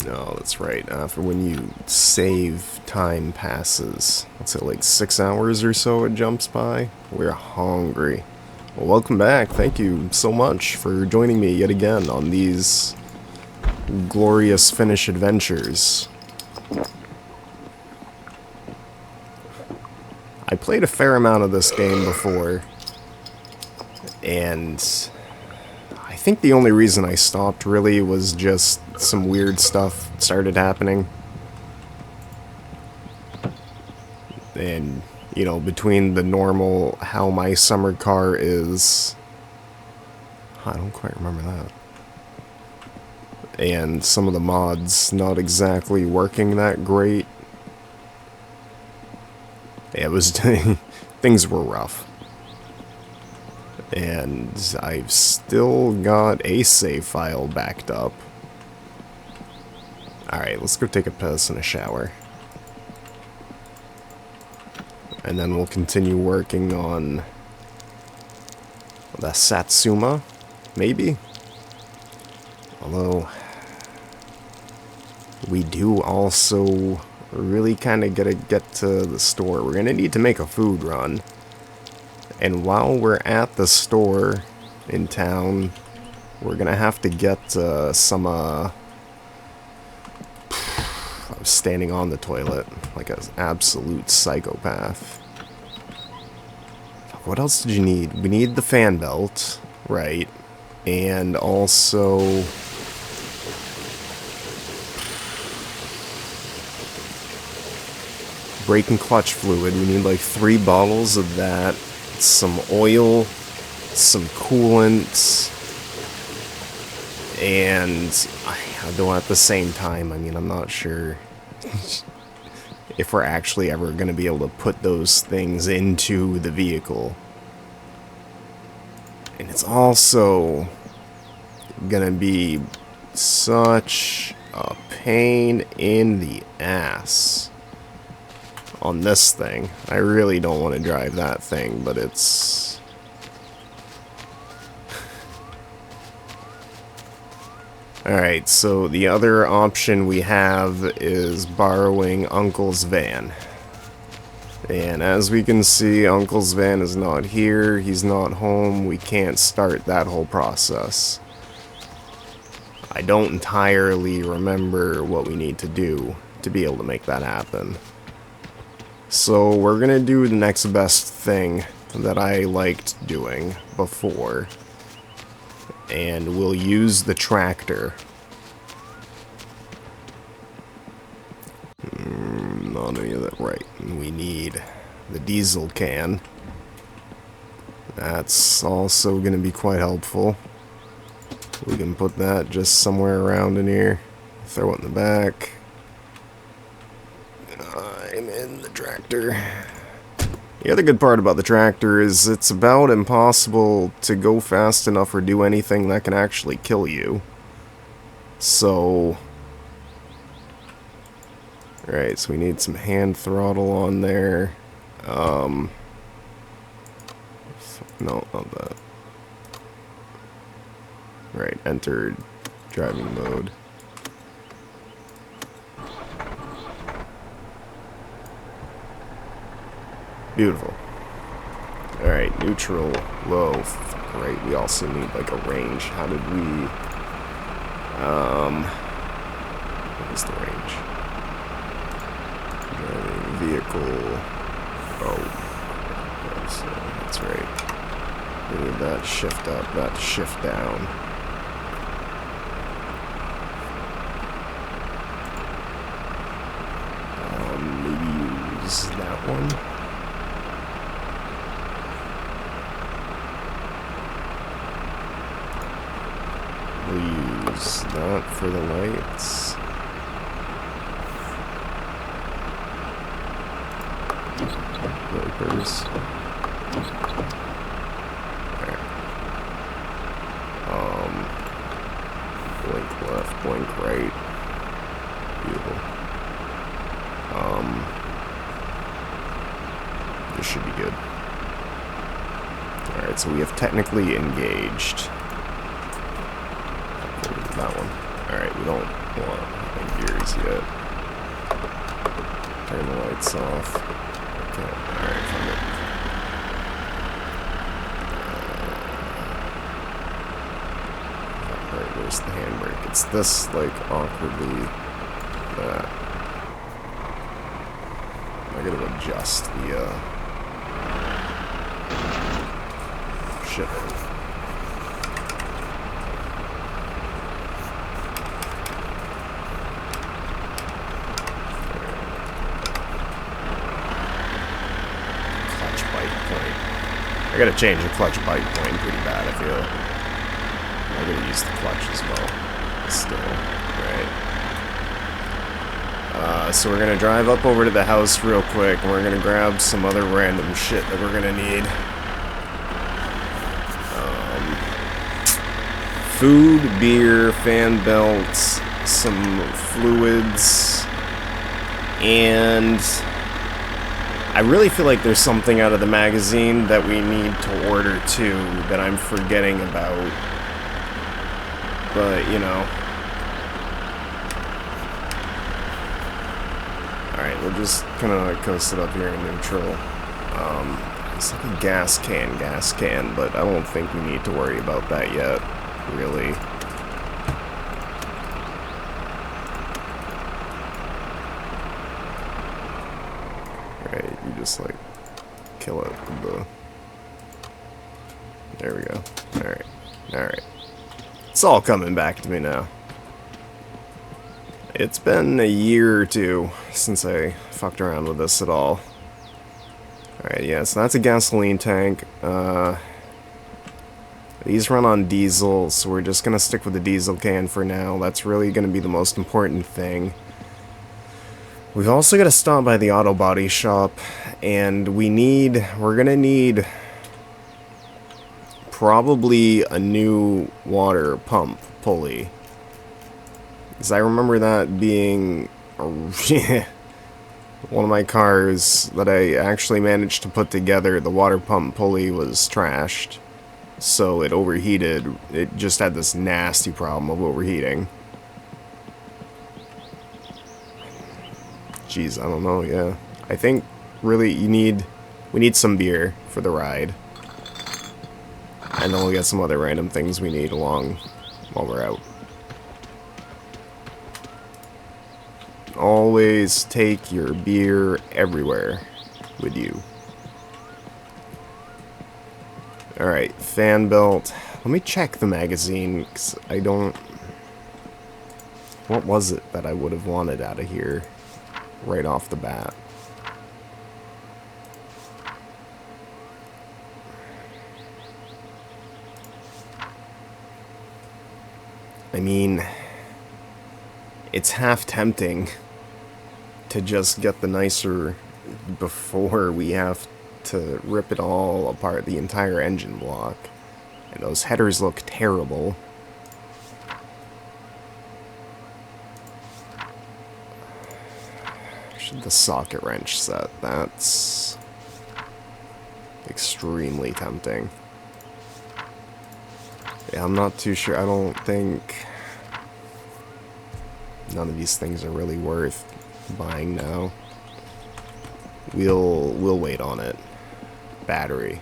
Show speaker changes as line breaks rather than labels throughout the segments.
No, that's right. For when you save, time passes. What's it, like 6 hours or so it jumps by? We're hungry. Well, welcome back. Thank you so much for joining me yet again on these glorious Finnish adventures. I played a fair amount of this game before, and I think the only reason I stopped really was just some weird stuff started happening. And, you know, between the normal how my summer car is... I don't quite remember that. And some of the mods not exactly working that great. It was... things were rough. And I've still got a save file backed up. Alright, let's go take a piss and a shower. And then we'll continue working on the Satsuma, maybe? Although, we do also really kind of gotta get to the store. We're gonna need to make a food run. And while we're at the store in town, we're gonna have to get some, I was standing on the toilet like an absolute psychopath. What else did you need? We need the fan belt, right? And also... brake and clutch fluid. We need like 3 bottles of that. Some oil, some coolant, and though at the same time, I mean, I'm not sure if we're actually ever going to be able to put those things into the vehicle. And it's also going to be such a pain in the ass on this thing. I really don't want to drive that thing, but it's... Alright, so the other option we have is borrowing Uncle's van. And as we can see, Uncle's van is not here, he's not home, we can't start that whole process. I don't entirely remember what we need to do to be able to make that happen. So we're gonna do the next best thing that I liked doing before. And we'll use the tractor. Not any of that right. We need the diesel can. That's also gonna be quite helpful. We can put that just somewhere around in here. Throw it in the back. I'm in the tractor. The other good part about the tractor is it's about impossible to go fast enough or do anything that can actually kill you. So... Alright, so we need some hand throttle on there. No, not that. Right, enter driving mode. Beautiful. Alright, neutral, low. Right, we also need like a range. How did we... what is the range? Driving vehicle... Oh. That's right. We need that shift up, that shift down. Maybe use that one. We'll use that for the lights. Wipers. There. Blink left, blink right. Beautiful. This should be good. Alright, so we have technically engaged. That one. Alright, we don't want gears yet. Turn the lights off. Okay, alright, from it. Alright, where's the handbrake? It's this, like, awkwardly that I gotta adjust the shit. I gotta change the clutch bite point pretty bad, I feel. I gotta use the clutch as well. Still, right. So we're gonna drive up over to the house real quick, and we're gonna grab some other random shit that we're gonna need. Food, beer, fan belts, some fluids, and I really feel like there's something out of the magazine that we need to order too that I'm forgetting about. But, you know. Alright, we'll just kind of coast it up here in neutral. It's like a gas can, but I don't think we need to worry about that yet, really. You just like kill it with the. There we go. Alright. It's all coming back to me now. It's been a year or two since I fucked around with this at all. Alright, yeah, so that's a gasoline tank. These run on diesel, so we're just gonna stick with the diesel can for now. That's really gonna be the most important thing. We've also got to stop by the auto body shop, and we're gonna need probably a new water pump pulley. Because I remember that being one of my cars that I actually managed to put together. The water pump pulley was trashed, so it overheated. It just had this nasty problem of overheating. Jeez, I don't know, yeah. I think, really, we need some beer for the ride. And then we'll get some other random things we need along while we're out. Always take your beer everywhere with you. Alright, fan belt. Let me check the magazine, because I don't... What was it that I would have wanted out of here? Right off the bat. I mean, it's half tempting to just get the nicer before we have to rip it all apart, the entire engine block. And those headers look terrible. The socket wrench set, that's extremely tempting. Yeah, I'm not too sure. I don't think none of these things are really worth buying now. We'll wait on it. Battery.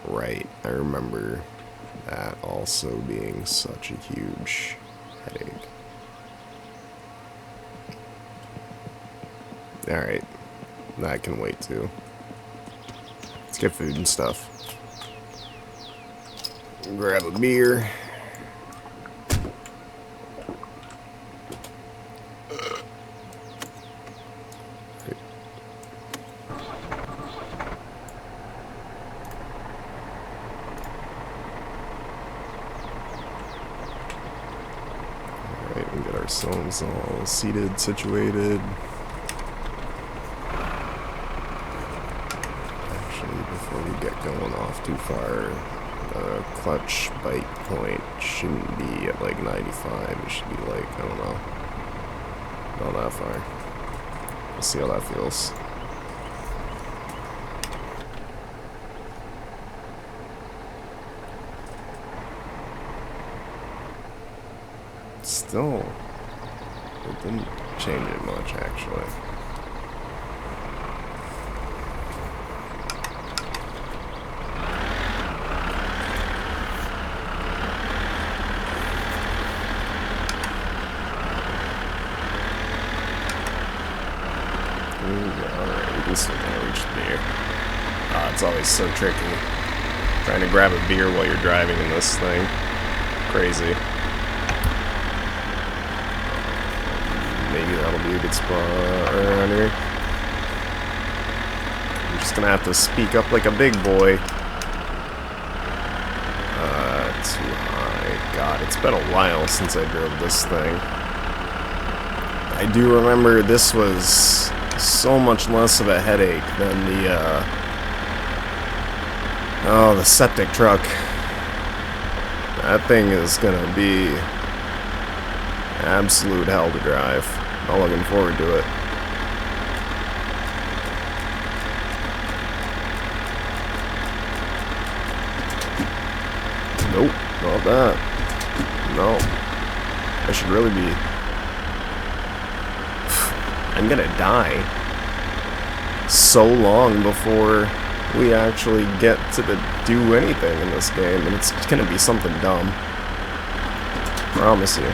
Right, I remember that also being such a huge headache. Alright, that can wait too. Let's get food and stuff. Grab a beer. Alright, we get ourselves all seated, situated. Before we get going off too far, the clutch bite point shouldn't be at like 95. It should be like, I don't know, not that far. We'll see how that feels. Still, it didn't change it much, actually. Alright, we can still kind of reach the beer. It's always so tricky. Trying to grab a beer while you're driving in this thing. Crazy. Maybe that'll be a good spot around here. I'm just gonna have to speak up like a big boy. Too high. God, it's been a while since I drove this thing. I do remember this was so much less of a headache than the septic truck. That thing is gonna be absolute hell to drive. I'm looking forward to it. Nope, not that. No. I should really be... I'm gonna die so long before we actually get to do anything in this game, and it's gonna be something dumb. Promise you.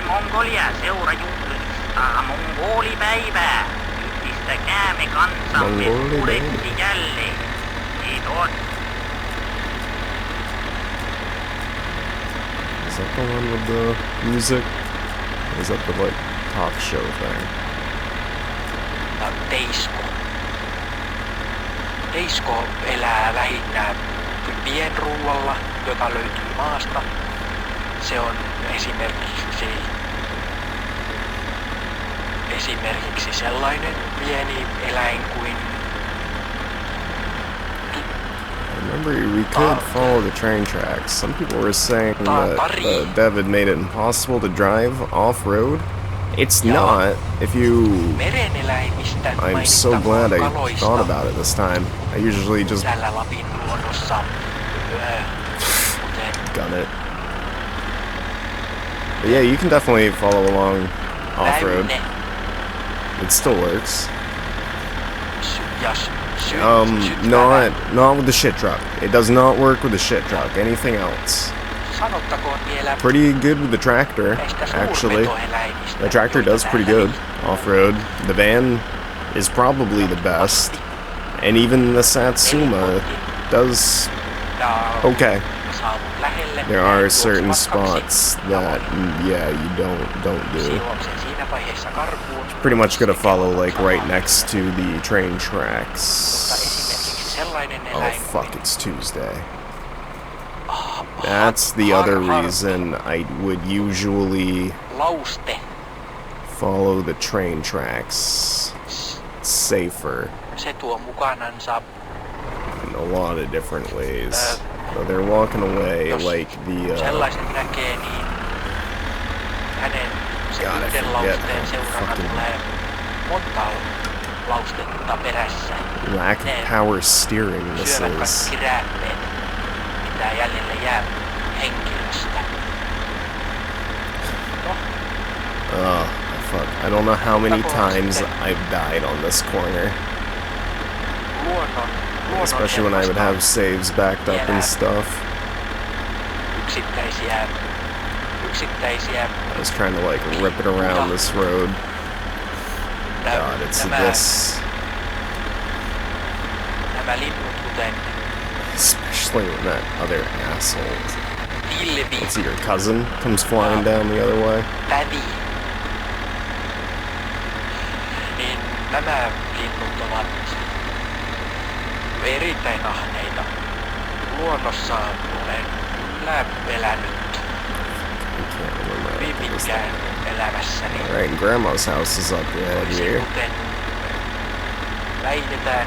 Mongolia seura juhlistaa mongolipäivää. Yhdistäkäämme kansamme suureksi jälleen. Kiitos.
Is that the one with the music? Or is that the, like, talk show thing?
Teisko. Teisko elää lähinnä pienrullalla, joka löytyy maasta. Se on esimerkiksi sellainen pieni eläin kuin...
I remember we could follow the train tracks. Some people were saying that the dev had made it impossible to drive off-road. It's not. If you... I'm so glad I thought about it this time. I usually just... gun it. But yeah, you can definitely follow along off-road. It still works. Not with the shit truck. It does not work with the shit truck. Anything else. Pretty good with the tractor, actually. The tractor does pretty good off-road. The van is probably the best. And even the Satsuma does okay. There are certain spots that, yeah, you don't do. Pretty much gonna follow, like, right next to the train tracks. Oh, fuck, it's Tuesday. That's the other reason I would usually follow the train tracks. It's safer. In a lot of different ways. So they're walking away like the, God, I forget fucking lack of power steering this is. Oh, fuck. I don't know how many times I've died on this corner. Especially when I would have saves backed up and stuff. I was trying to, like, rip it around this road. God, it's this. Especially when that other asshole
Ilvi,
Let's see, your cousin comes flying down the other way.
tädi. Niin nämä linnut ovat erittäin ahneita. Luonnossa olen kyllä elänyt hyvin pitkään elämässäni.
Alright, Grandma's house is up ahead here.
Kuten väitetään,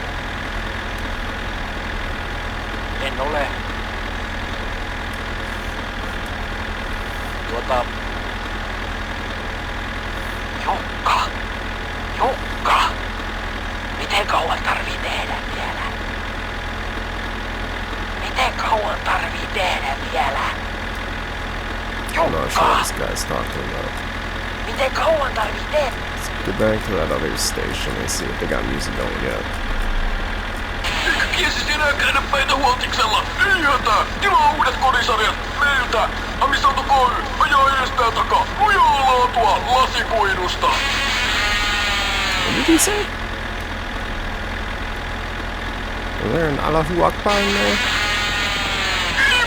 en ole Jukka, miten kauan tarvii tehdä vielä? Miten kauan tarvii tehdä vielä?
I'm not sure what
Jukka,
this guy's talking about.
miten kauan tarvii tehdä?
Let's get back to that other station and see if they got music going yet.
Eikä kiesi enää käydä meitä huoltiksella. Ei hätää. Tilaa uudet kodisarjat meiltä. Amisauto Koy. Ajaa edestä ja takaa. Lujaa laatua lasikuidusta.
What did he say? Was there an Allahu Akbar in there?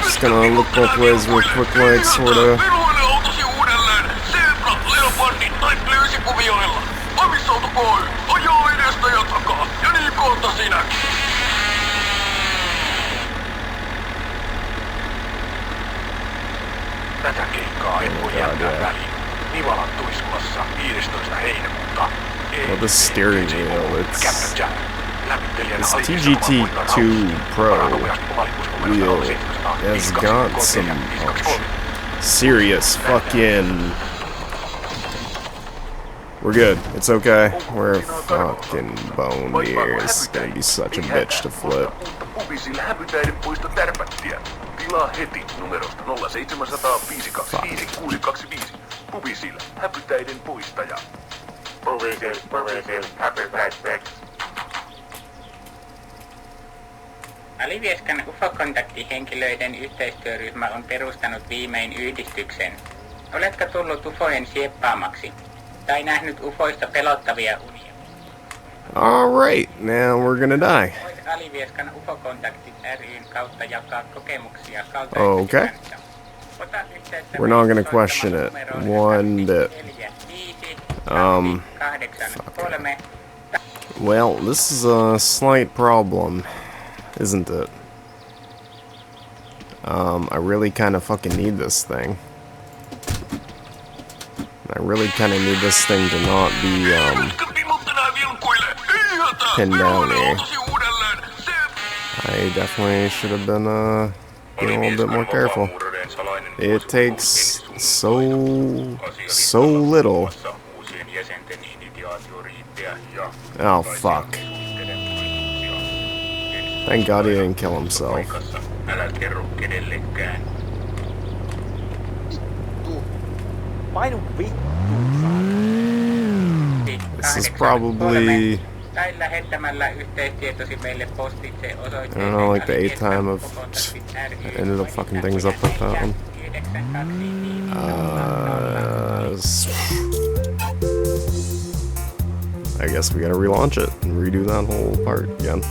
Just gonna look both ways real quick, like, sorta.
Veroile autosi uudelleen. Zebra, leopardi tai plyysikuvioilla. Amisauto Koy. Ajaa edestä ja takaa. Ja niin kohta sinäkin.
Tätä keikkaa ei voi jättää väliin. Nivalan tuiskulassa 15. heinäkuuta.
Well, this steering wheel, it's this TGT2 Pro wheel has got some serious fucking. We're good. It's okay. We're fucking boned here. It's gonna be such a bitch to flip.
Pubisilla häpytäiden puisto Tärpättiä. Tilaa heti numerosta 0700 525 625. Pubisilla häpytäiden puistaja. Pubisil, häpytäiden.
Alivieskan UFO-kontaktihenkilöiden yhteistyöryhmä on perustanut viimein yhdistyksen. Oletko tullut UFOjen sieppaamaksi? Tai nähnyt UFOista pelottavia unia?
Alright, now we're gonna die.
Voit Alivieskan UFO-kontaktit ry:n kautta jakaa kokemuksia
Okay.
kanssa. Ota yhteyttä
We're not gonna
soittamalla
question it
numeroon
one bit.
45
Fuck
83.
Well, this is a slight problem, isn't it? I really kind of fucking need this thing. I really kind of need this thing to not be, pinned down here. I definitely should have been, being a little bit more careful. It takes so little. Oh, fuck. Thank God he didn't kill himself. This is probably,
Tai lähettämällä yhteistietosi meille postitse
I
osoitteeseen
don't know, like the 8th time I ended up fucking things up with that one. I guess we gotta relaunch it and redo that whole part again.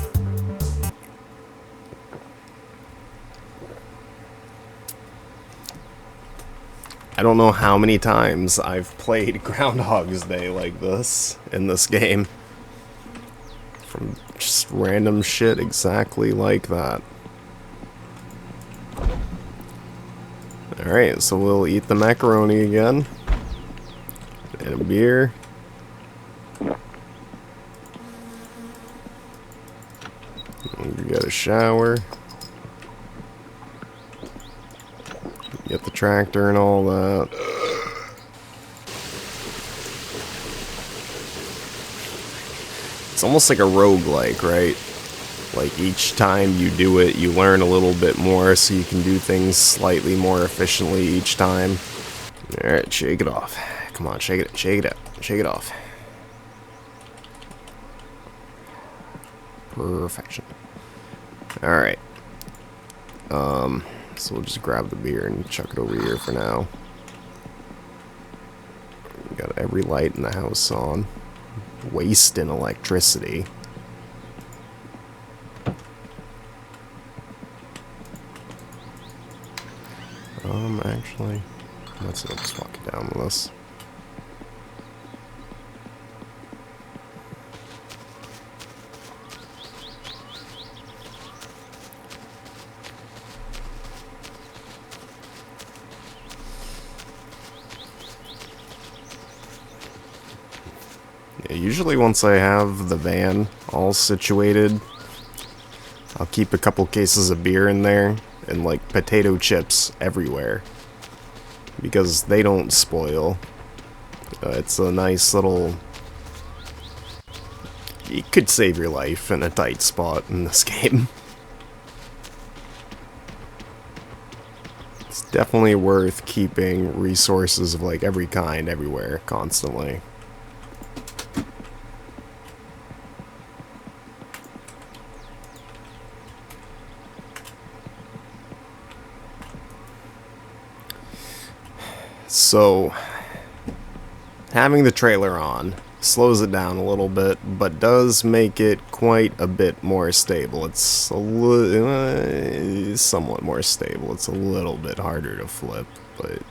I don't know how many times I've played Groundhog's Day like this in this game. From just random shit exactly like that. Alright, so we'll eat the macaroni again. And a beer. We get a shower. Get the tractor and all that. It's almost like a roguelike, right? Like each time you do it, you learn a little bit more so you can do things slightly more efficiently each time. Alright, shake it off. Come on, shake it up, shake it off. Perfection. Alright. So we'll just grab the beer and chuck it over here for now. We got every light in the house on. Wasting electricity. actually. Let's just walk it down with us. Yeah, usually once I have the van all situated, I'll keep a couple cases of beer in there and like potato chips everywhere because they don't spoil. It's a nice little... It could save your life in a tight spot in this game. It's definitely worth keeping resources of like every kind everywhere constantly. So, having the trailer on slows it down a little bit, but does make it quite a bit more stable. It's somewhat more stable. It's a little bit harder to flip, but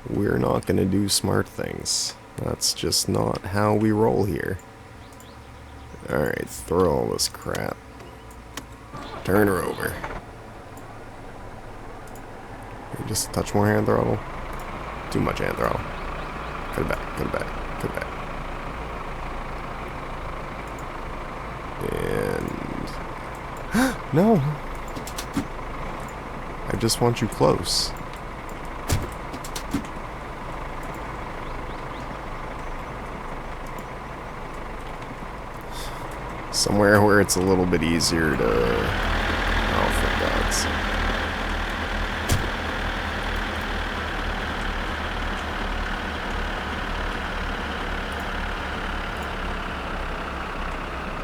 we're not going to do smart things. That's just not how we roll here. Alright, throw all this crap. Turn her over. Just a touch more hand throttle. Too much hand throttle. Cut it back, cut it back, cut it back. And... No! I just want you close. Somewhere where it's a little bit easier to... Oh, for God's sake.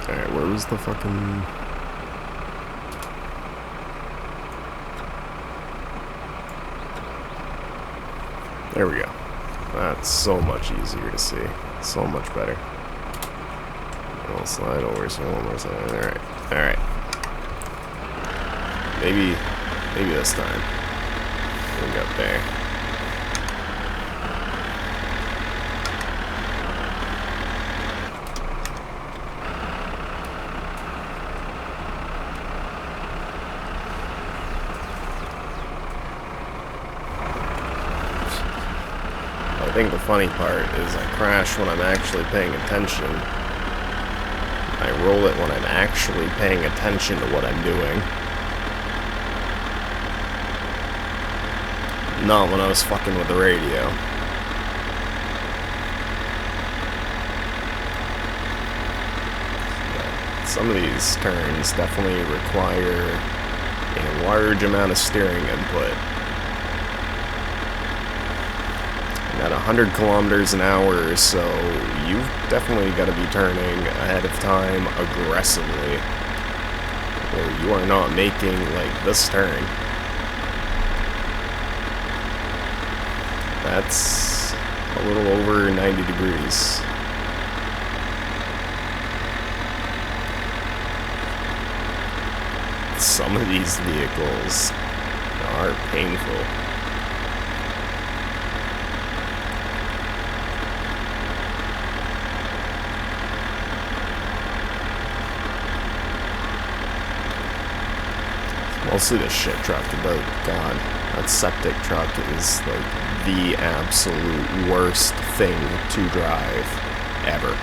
Alright, where was the fucking... There we go. That's so much easier to see. So much better. I'll slide over so one more side. Alright. Alright. Maybe this time. We'll get up there. I think the funny part is I crash when I'm actually paying attention. I roll it when I'm actually paying attention to what I'm doing. Not when I was fucking with the radio. Yeah, some of these turns definitely require a large amount of steering input. At 100 kilometers an hour or so, you've definitely got to be turning ahead of time aggressively, or you are not making, like, this turn. That's a little over 90 degrees. Some of these vehicles are painful. Mostly the shit truck, but God, that septic truck is like the absolute worst thing to drive ever.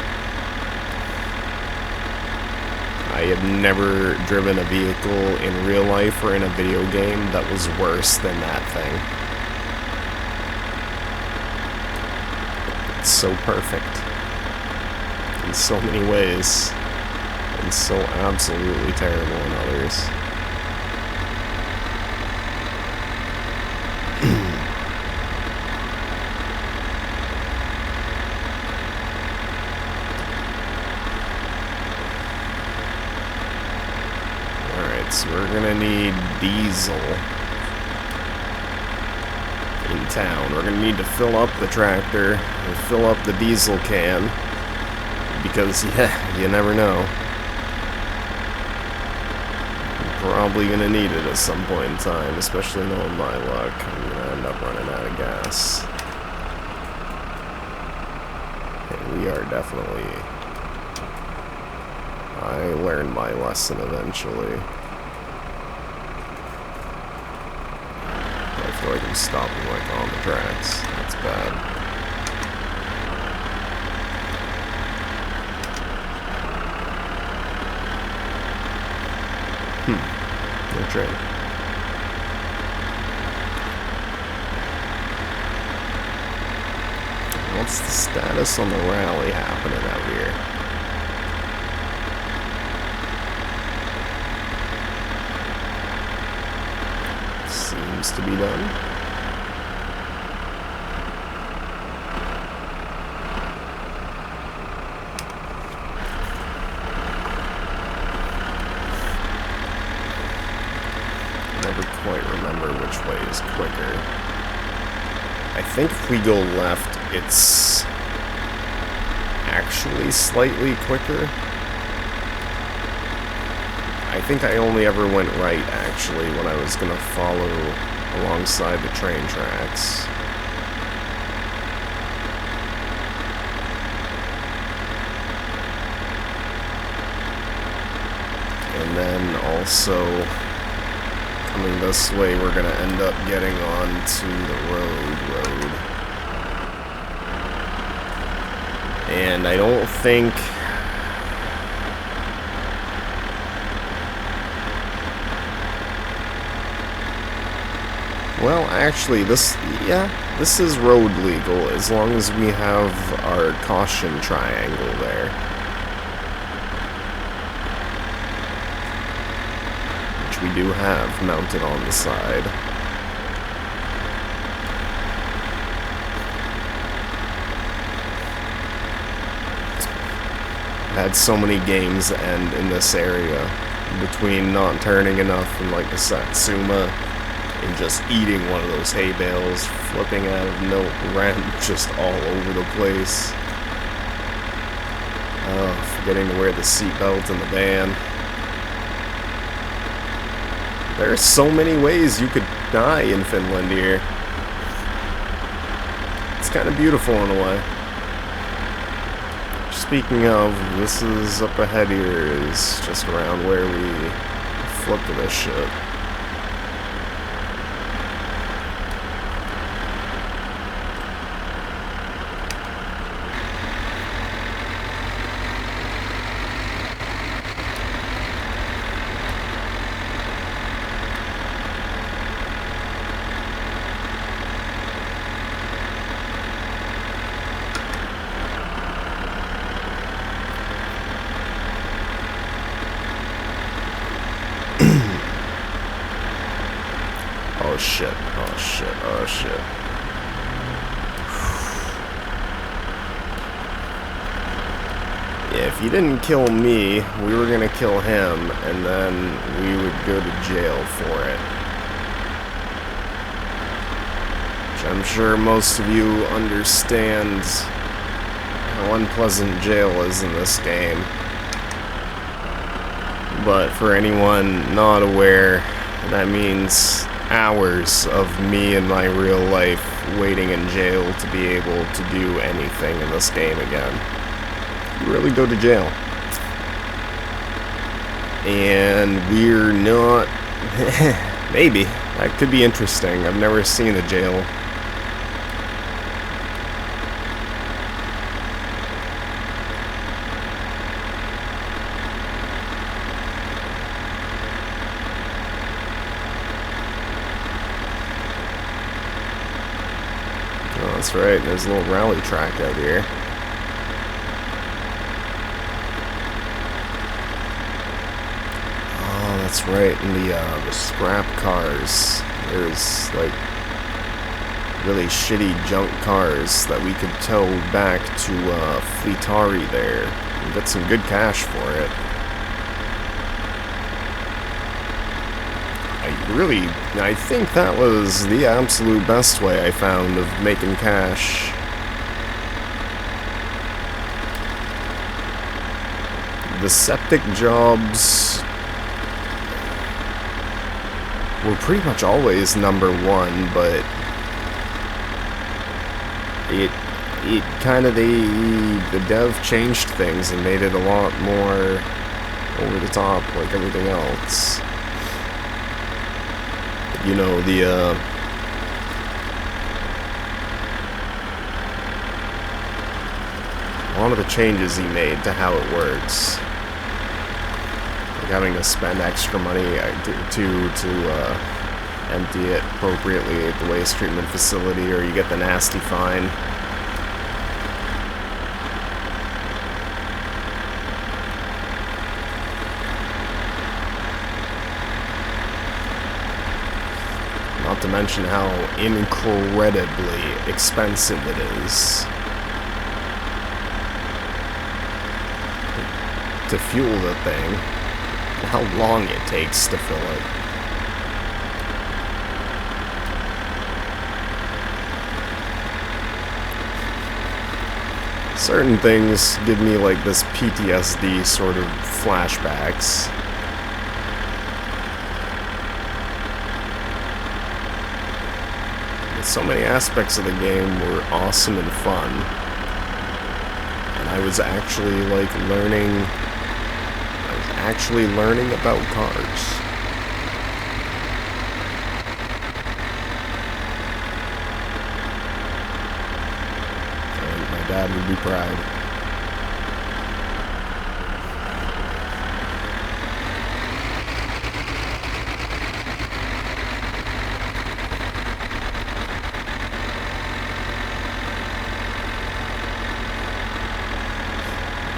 I have never driven a vehicle in real life or in a video game that was worse than that thing. It's so perfect in so many ways, and so absolutely terrible in others. So we're gonna need diesel in town. We're gonna need to fill up the tractor and fill up the diesel can because, yeah, you never know. probably gonna need it at some point in time, especially knowing my luck. I'm gonna end up running out of gas. And we are definitely... I learned my lesson eventually. I feel like I'm stopping like on the tracks. That's bad. No train. What's the status on the rally happening out here? Seems to be done. Never quite remember which way is quicker. I think if we go left, it's actually slightly quicker. I think I only ever went right, actually, when I was gonna follow alongside the train tracks. And then also... coming this way, we're gonna end up getting onto the road. And I don't think... well, actually, this is road legal, as long as we have our caution triangle there. We do have mounted on the side. I've had so many games end in this area between not turning enough in like the Satsuma and just eating one of those hay bales, flipping out of milk, ran just all over the place. Forgetting to wear the seatbelt in the van. There are so many ways you could die in Finland here. It's kind of beautiful in a way. Speaking of, this is up ahead here, is just around where we flipped this shit. Oh shit, oh shit, oh shit. Yeah, if you didn't kill me, we were gonna kill him, and then we would go to jail for it. Which I'm sure most of you understand how unpleasant jail is in this game. But for anyone not aware, that means hours of me in my real life waiting in jail to be able to do anything in this game again. You really go to jail. And we're not... maybe. That could be interesting. I've never seen a jail. Oh, that's right. There's a little rally track out here. Oh, that's right. In the scrap cars, there's like really shitty junk cars that we could tow back to Fleetari there and get some good cash for it. I think that was the absolute best way I found of making cash. The septic jobs, were pretty much always number one, but it kind of, the dev changed things and made it a lot more over the top, like everything else. You know, a lot of the changes he made to how it works, like having to spend extra money to empty it appropriately at the waste treatment facility, or you get the nasty fine. Not to mention how incredibly expensive it is to fuel the thing, and how long it takes to fill it. Certain things give me like this PTSD sort of flashbacks. So many aspects of the game were awesome and fun, and I was actually like learning about cars. And my dad would be proud.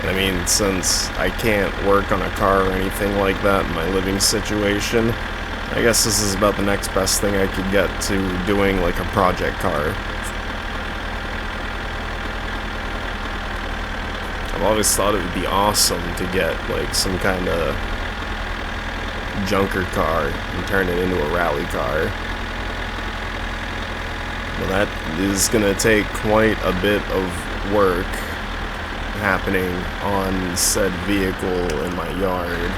I mean, since I can't work on a car or anything like that in my living situation, I guess this is about the next best thing I could get to doing like a project car. I've always thought it would be awesome to get like some kind of junker car and turn it into a rally car. Well, that is gonna take quite a bit of work happening on said vehicle in my yard,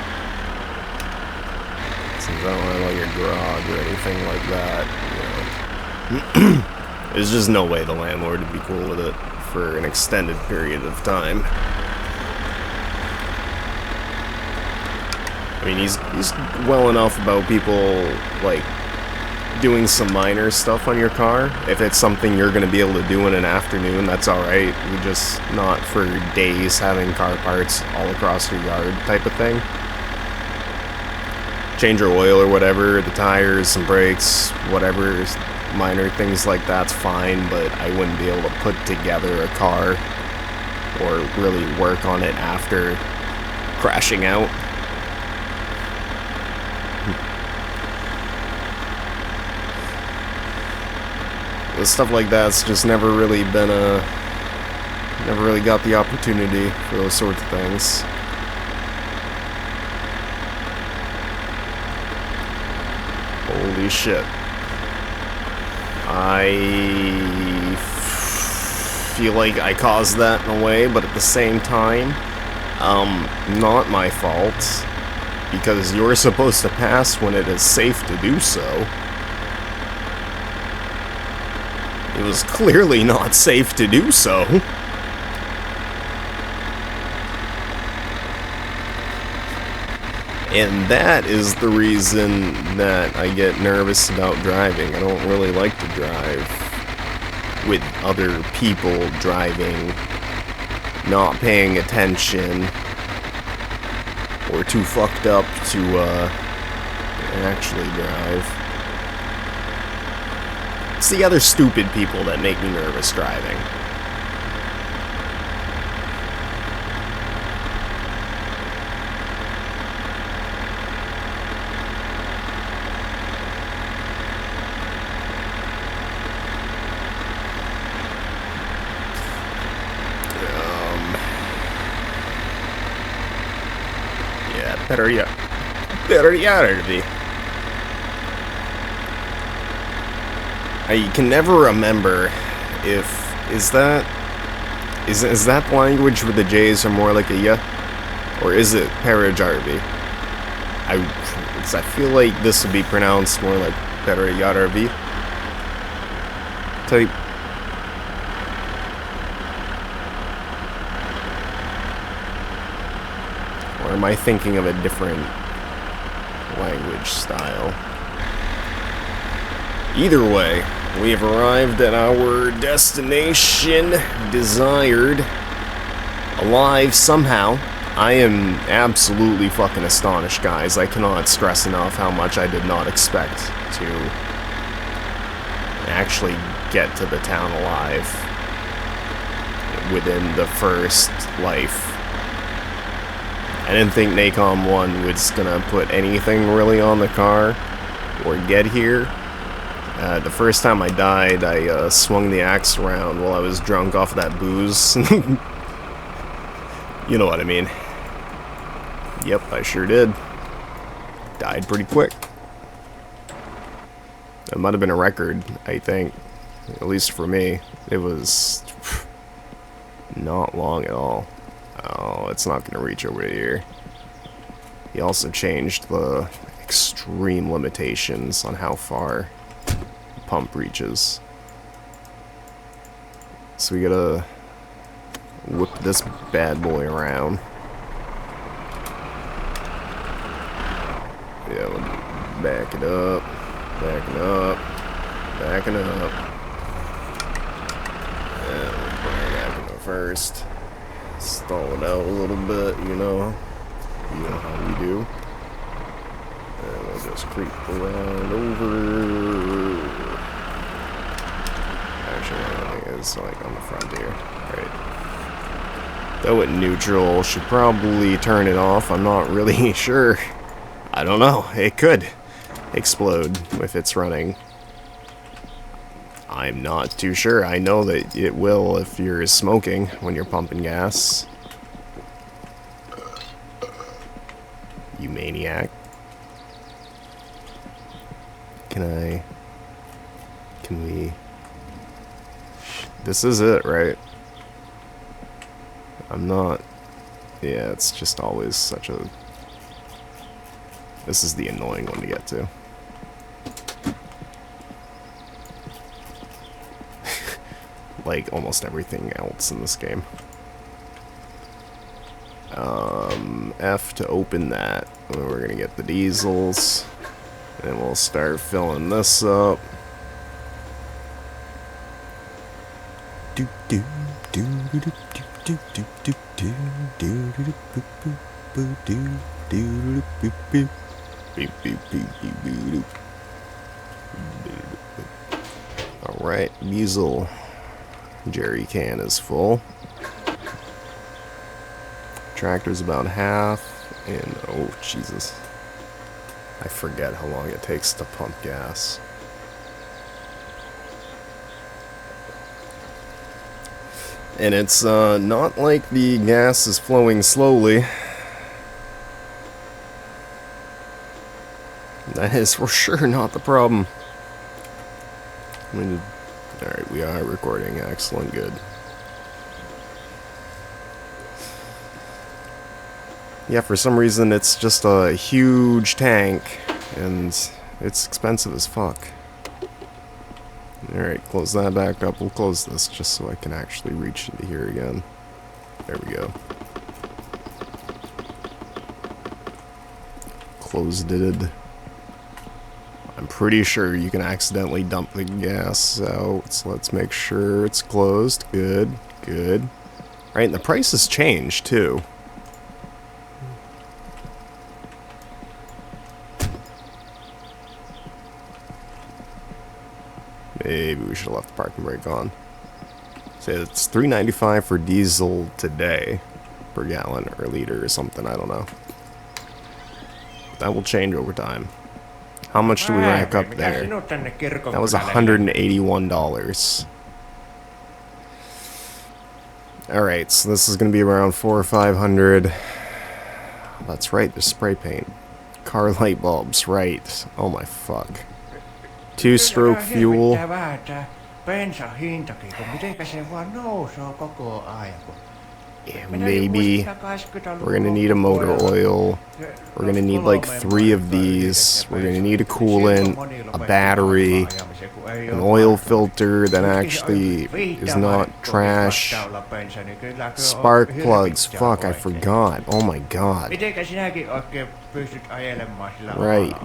since I don't have like a garage or anything like that, you know. There's just no way the landlord would be cool with it for an extended period of time. I mean, he's well enough about people like doing some minor stuff on your car. If it's something you're going to be able to do in an afternoon, that's alright. We're just not for days having car parts all across your yard type of thing. Change your oil or whatever, the tires, some brakes, whatever, minor things like that's fine, but I wouldn't be able to put together a car or really work on it after crashing out. Stuff like that's just never really got the opportunity for those sorts of things. Holy shit. I feel like I caused that in a way, but at the same time, not my fault, because you're supposed to pass when it is safe to do so. It was clearly not safe to do so. And that is the reason that I get nervous about driving. I don't really like to drive with other people driving, not paying attention, or too fucked up to actually drive. It's the other stupid people that make me nervous driving. Yeah, better yet. I can never remember if is that the language where the J's are more like a yeah, or is it Parajarbi? Because I feel like this would be pronounced more like Pereyaravi type. Or am I thinking of a different language style? Either way, we have arrived at our destination, desired, alive somehow. I am absolutely fucking astonished, guys. I cannot stress enough how much I did not expect to actually get to the town alive within the first life. I didn't think Nacom 1 was gonna put anything really on the car or get here. The first time I died, I swung the axe around while I was drunk off of that booze. You know what I mean. Yep, I sure did. Died pretty quick. It might have been a record, I think. At least for me. It was not long at all. Oh, it's not going to reach over here. He also changed the extreme limitations on how far the pump reaches. So we gotta whip this bad boy around. Yeah, let me back it up, backing up, backing up. Yeah, we'll bring it back in first. Stall it out a little bit, you know how we do. And we'll just creep around over. Actually, I think it's like on the front here. Right. Though at neutral, should probably turn it off. I'm not really sure. I don't know. It could explode if it's running. I'm not too sure. I know that it will if you're smoking when you're pumping gas. You maniac. Can we... This is it, right? I'm not... Yeah, it's just always such a... This is the annoying one to get to. Like almost everything else in this game. F to open that. We're gonna get the diesels. And we'll start filling this up. Do do do do do do do do do do do do do do. Beep beep beep beep beep. Alright, diesel jerry can is full. Tractor's about half, and oh Jesus, I forget how long it takes to pump gas. And it's not like the gas is flowing slowly. That is for sure not the problem. Alright, we are recording. Excellent, good. Yeah, for some reason it's just a huge tank, and it's expensive as fuck. Alright, close that back up. We'll close this just so I can actually reach into here again. There we go. Closed it. I'm pretty sure you can accidentally dump the gas out, so let's make sure it's closed. Good, good. Right, and the price has changed, too. Maybe we should have left the parking brake on. So it's $3.95 for diesel today, per gallon or liter or something, I don't know. That will change over time. How much do we rack up there? That was $181. Alright, so this is going to be around $400 or $500. That's right, there's spray paint. Car light bulbs, right. Oh my fuck. Two-stroke fuel. maybe we're gonna need a motor oil. We're gonna need like 3 of these. We're gonna need a coolant, a battery, an oil filter that actually is not trash. Spark plugs. Fuck, I forgot. Oh my god. Right.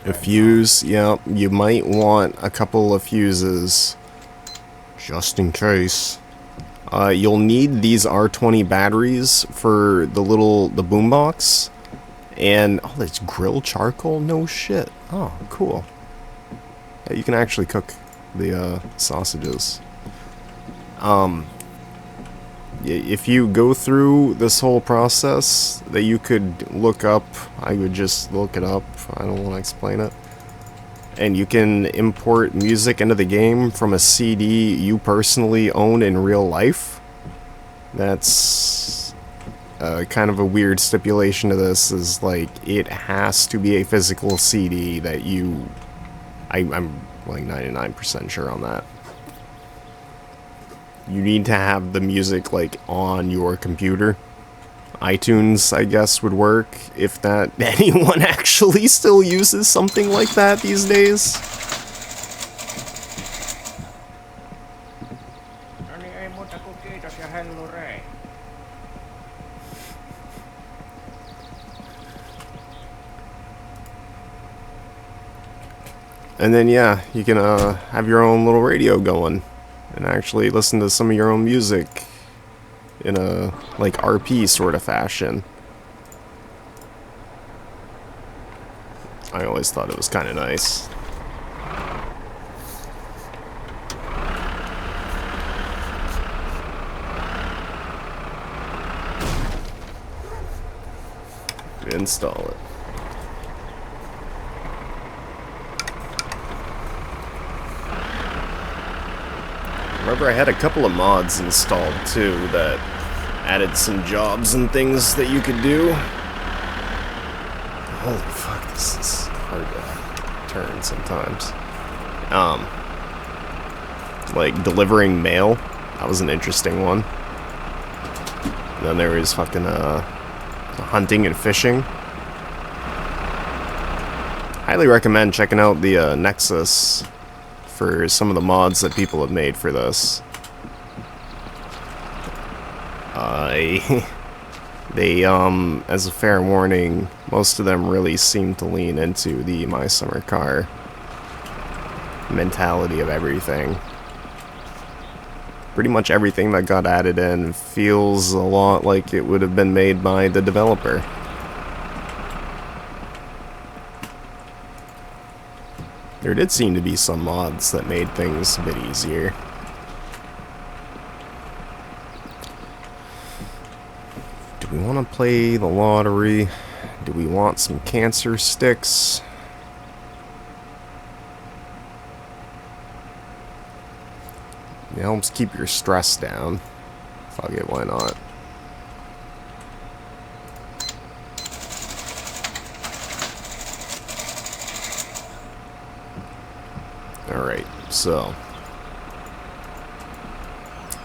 A fuse. Yep. You might want a couple of fuses. Just in case. You'll need these R20 batteries for the boombox. And, oh, that's grill charcoal? No shit. Oh, cool. Yeah, you can actually cook the sausages. If you go through this whole process that you could look up, I would just look it up. I don't want to explain it. And you can import music into the game from a CD you personally own in real life. That's kind of a weird stipulation to this, is like it has to be a physical CD that you... I'm like 99% sure on that. You need to have the music like on your computer. iTunes, I guess, would work if that anyone actually still uses something like that these days. And then yeah, you can have your own little radio going and actually listen to some of your own music in a like RP sort of fashion. I always thought it was kind of nice. Install it. Remember, I had a couple of mods installed too that added some jobs and things that you could do. Holy fuck, this is hard to turn sometimes. Like delivering mail, that was an interesting one. And then there was fucking hunting and fishing. Highly recommend checking out the Nexus for some of the mods that people have made for this. They, as a fair warning, most of them really seem to lean into the My Summer Car mentality of everything. Pretty much everything that got added in feels a lot like it would have been made by the developer. There did seem to be some mods that made things a bit easier. Do we want to play the lottery? Do we want some cancer sticks? It helps keep your stress down. Fuck it, why not? Alright, so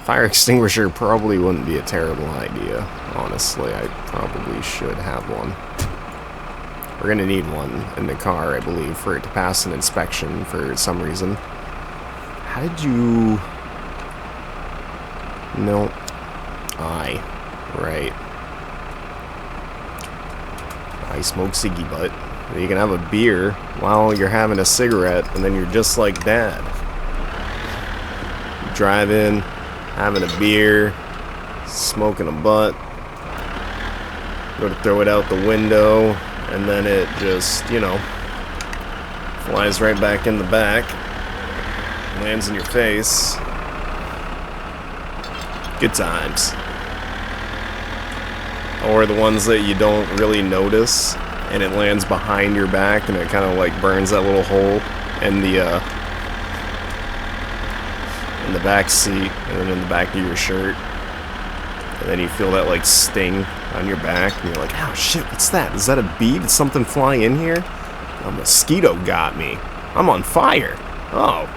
fire extinguisher probably wouldn't be a terrible idea. Honestly, I probably should have one. We're gonna need one in the car, I believe, for it to pass an inspection for some reason. How did you... No. I. Right. I smoke ciggy butt. You can have a beer while you're having a cigarette, and then you're just like Dad. You drive in, having a beer, smoking a butt, go to throw it out the window, and then it just, you know, flies right back in the back, lands in your face. Good times. Or the ones that you don't really notice, and it lands behind your back, and it kind of like burns that little hole in the back seat, and then in the back of your shirt, and then you feel that like sting on your back, and you're like, oh shit, what's that? Is that a bee? Did something fly in here? A mosquito got me. I'm on fire. Oh.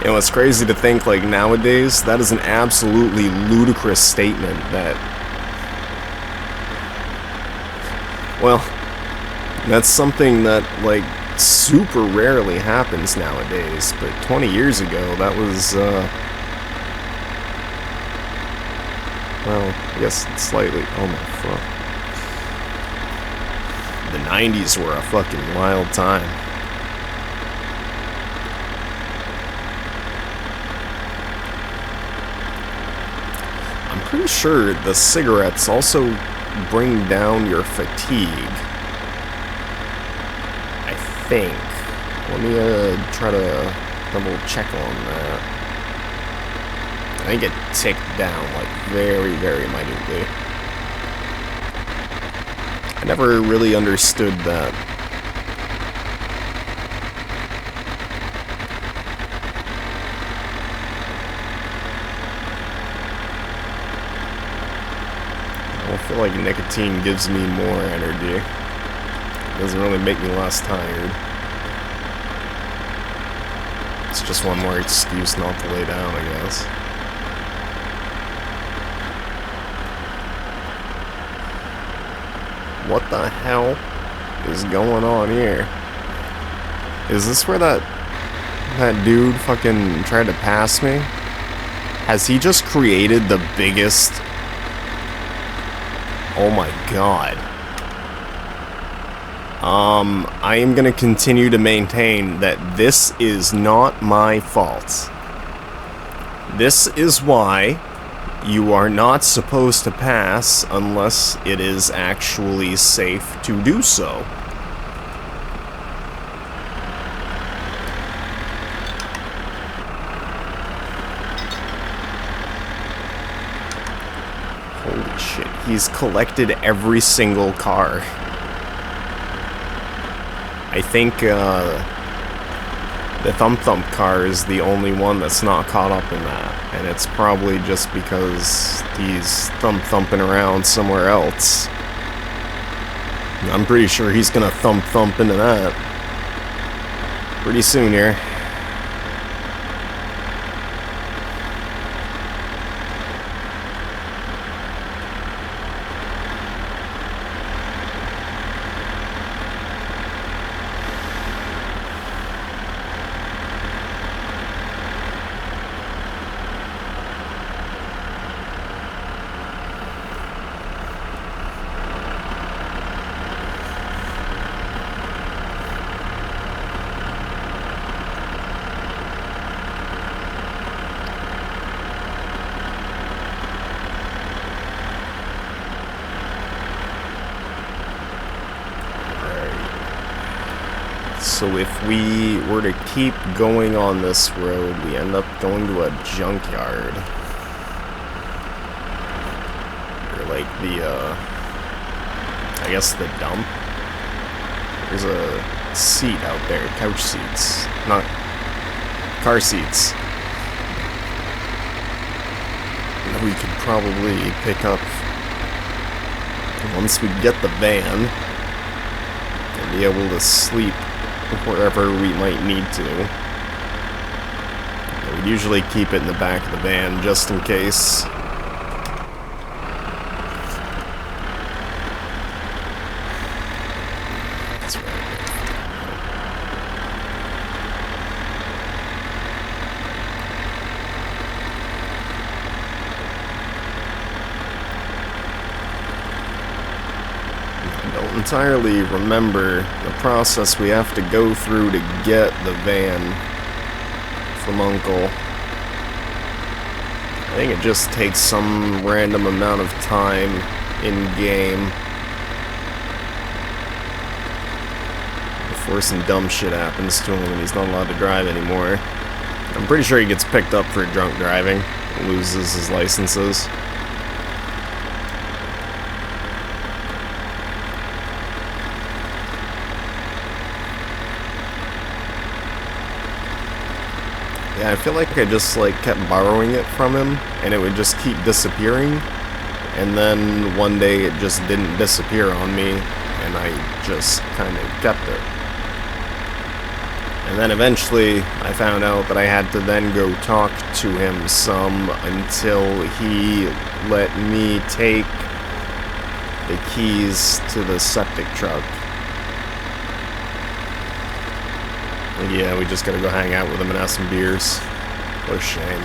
You know, it's crazy to think, like, nowadays, that is an absolutely ludicrous statement that... Well, that's something that, like, super rarely happens nowadays, but 20 years ago, that was, well, I guess slightly... Oh my fuck. The 90s were a fucking wild time. I'm pretty sure the cigarettes also bring down your fatigue. I think. Let me try to double check on that. I think it ticked down, like, very, very minutely. I never really understood that. I feel like nicotine gives me more energy. It doesn't really make me less tired. It's just one more excuse not to lay down, I guess. What the hell is going on here? Is this where that dude fucking tried to pass me? Has he just created the biggest... Oh my god. I am gonna continue to maintain that this is not my fault. This is why you are not supposed to pass unless it is actually safe to do so. Holy shit, he's collected every single car. I think, the Thump Thump car is the only one that's not caught up in that, and it's probably just because he's thumping around somewhere else. I'm pretty sure he's gonna thump into that pretty soon here. So if we were to keep going on this road, we end up going to a junkyard. Or like the, I guess the dump. There's a seat out there, couch seats, not car seats. We could probably pick up, once we get the van, and be able to sleep wherever we might need to. We'd usually keep it in the back of the van just in case. That's right. I don't entirely remember the process we have to go through to get the van from Uncle. I think it just takes some random amount of time in-game before some dumb shit happens to him and he's not allowed to drive anymore. I'm pretty sure he gets picked up for drunk driving and loses his licenses. Yeah, I feel like I just, like, kept borrowing it from him, and it would just keep disappearing, and then one day it just didn't disappear on me, and I just kind of kept it. And then eventually I found out that I had to then go talk to him some until he let me take the keys to the septic truck. Yeah, we just gotta go hang out with him and have some beers. What a shame.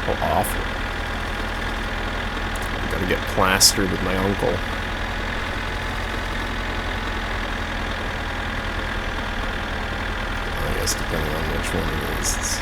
How awful. I gotta get plastered with my uncle. I guess depending on which one it is. It's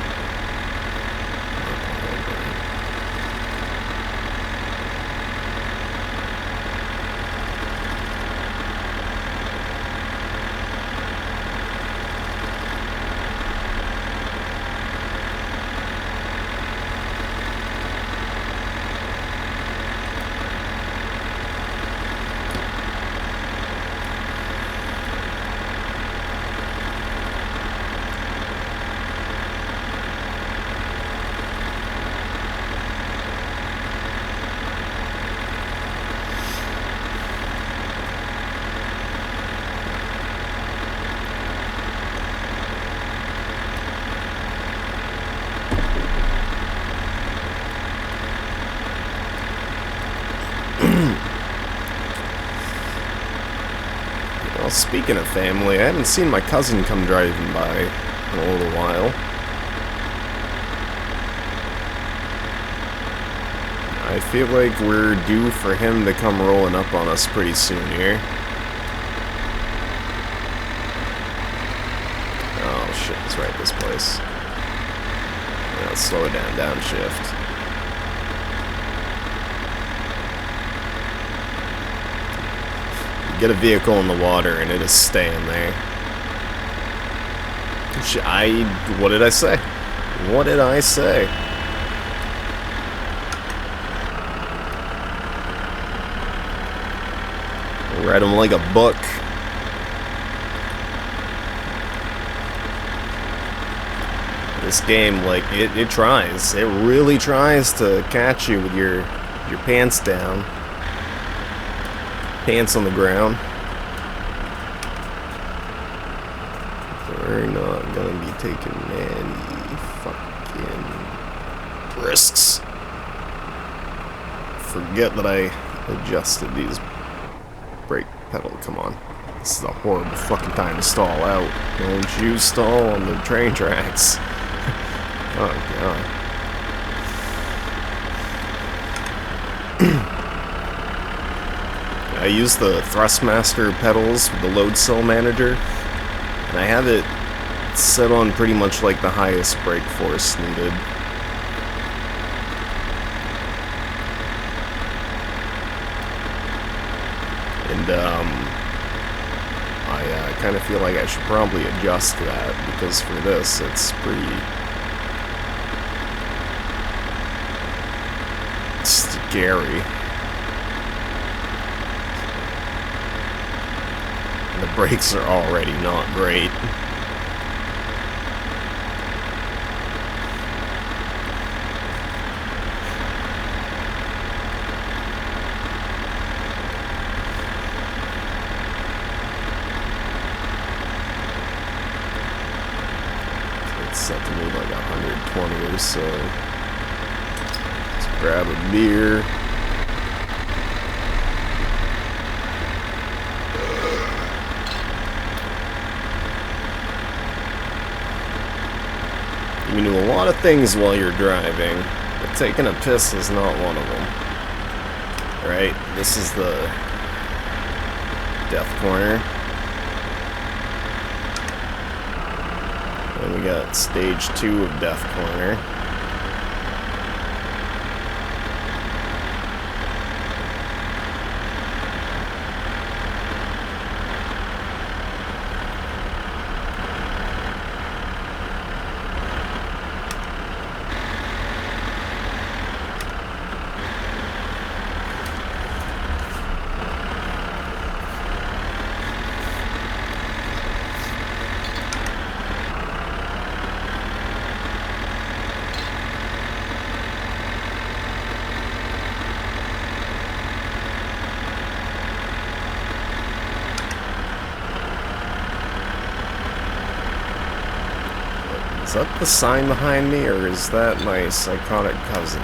Well, speaking of family, I haven't seen my cousin come driving by in a little while. I feel like we're due for him to come rolling up on us pretty soon here. Oh shit, it's right this place. Yeah, let's slow it down, downshift. Get a vehicle in the water and it is staying there. What did I say? What did I say? Read him like a book. This game, like, it tries. It really tries to catch you with your pants down. Pants on the ground. We're not gonna be taking any fucking risks. Forget that I adjusted these brake pedal. Come on. This is a horrible fucking time to stall out. Don't you stall on the train tracks. Oh god. I use the Thrustmaster pedals with the load cell manager, and I have it set on pretty much like the highest brake force needed. And I kind of feel like I should probably adjust that, because for this it's pretty scary. The brakes are already not great. It's set to move like 120 or so. Let's grab a beer. You can do a lot of things while you're driving, but taking a piss is not one of them. Right? This is the death corner. And we got stage 2 of death corner. Is that the sign behind me, or is that my psychotic cousin?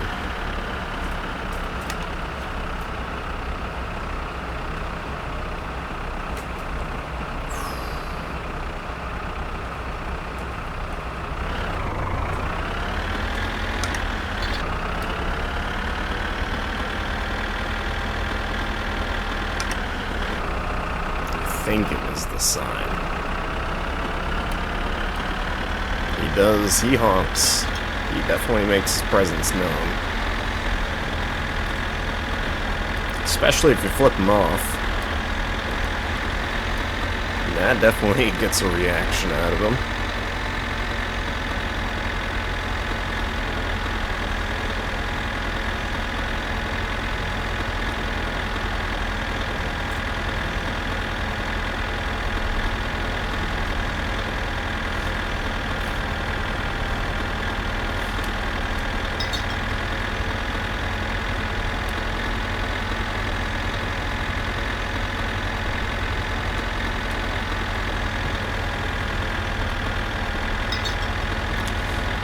I think it was the sign. He honks. He definitely makes his presence known. Especially if you flip him off. That definitely gets a reaction out of him.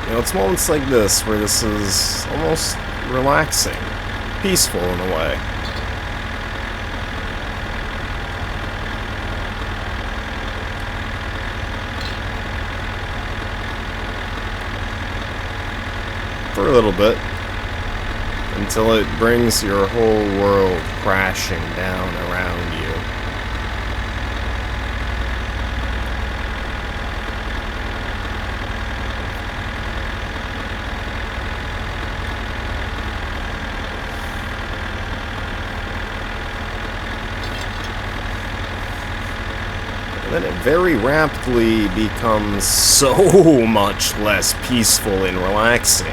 You know, it's moments like this where this is almost relaxing, peaceful in a way. For a little bit, until it brings your whole world crashing down around you. And then it very rapidly becomes so much less peaceful and relaxing.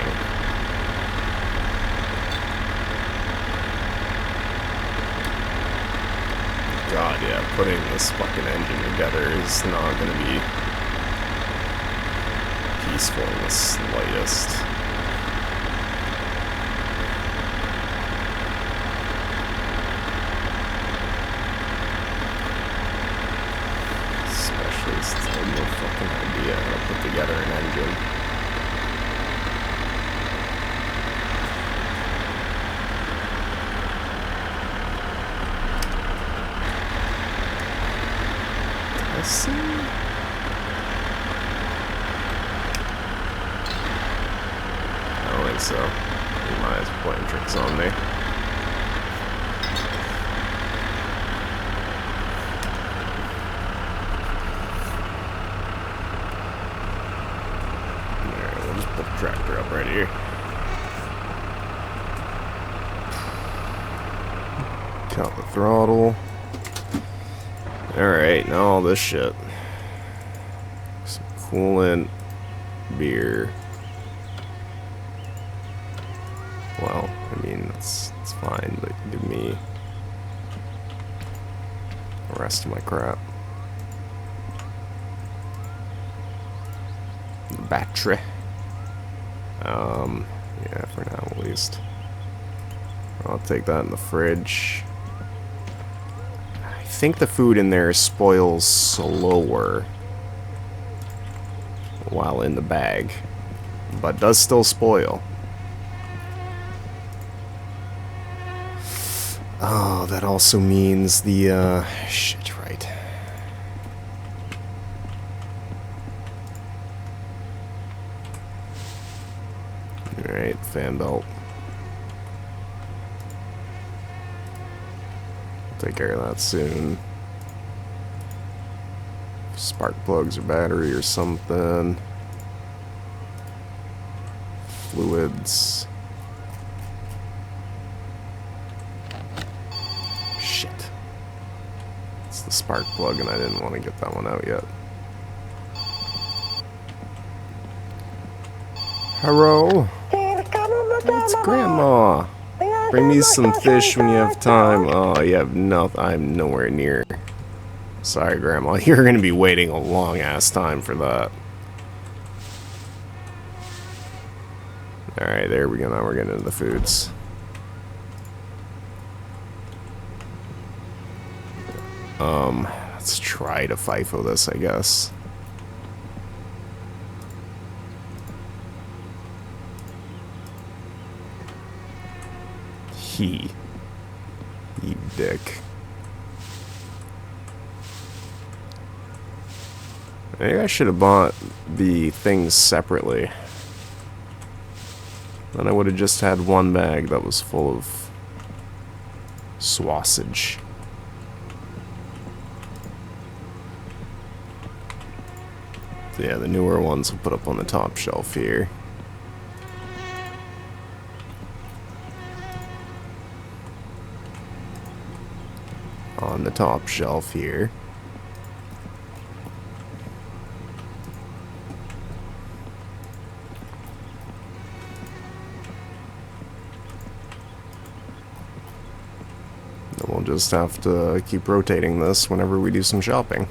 God, yeah, putting this fucking engine together is not gonna be peaceful in the slightest. Especially since I have no fucking idea how to put together an engine. Let's see. I don't think so. He might have playing tricks on me. Alright, we'll just put the tractor up right here. Count the throttle. Alright, now all this shit. Some coolant, beer. Well, I mean, it's fine, but give me the rest of my crap. The battery. Yeah, for now at least. I'll take that in the fridge. I think the food in there spoils slower while in the bag, but does still spoil. Oh, that also means the, shit, right. Alright, fan belt. Take care of that soon. Spark plugs or battery or something. Fluids. Shit. It's the spark plug and I didn't want to get that one out yet. Hello? It's Grandma. Bring me some fish when you have time. Oh, you have nothing. I'm nowhere near. Sorry, Grandma. You're going to be waiting a long-ass time for that. Alright, there we go. Now we're getting into the foods. Let's try to FIFO this, I guess. You dick. Maybe I should have bought the things separately. Then I would have just had one bag that was full of sausage. Yeah, the newer ones will put up on the top shelf here. On the top shelf here. Then we'll just have to keep rotating this whenever we do some shopping.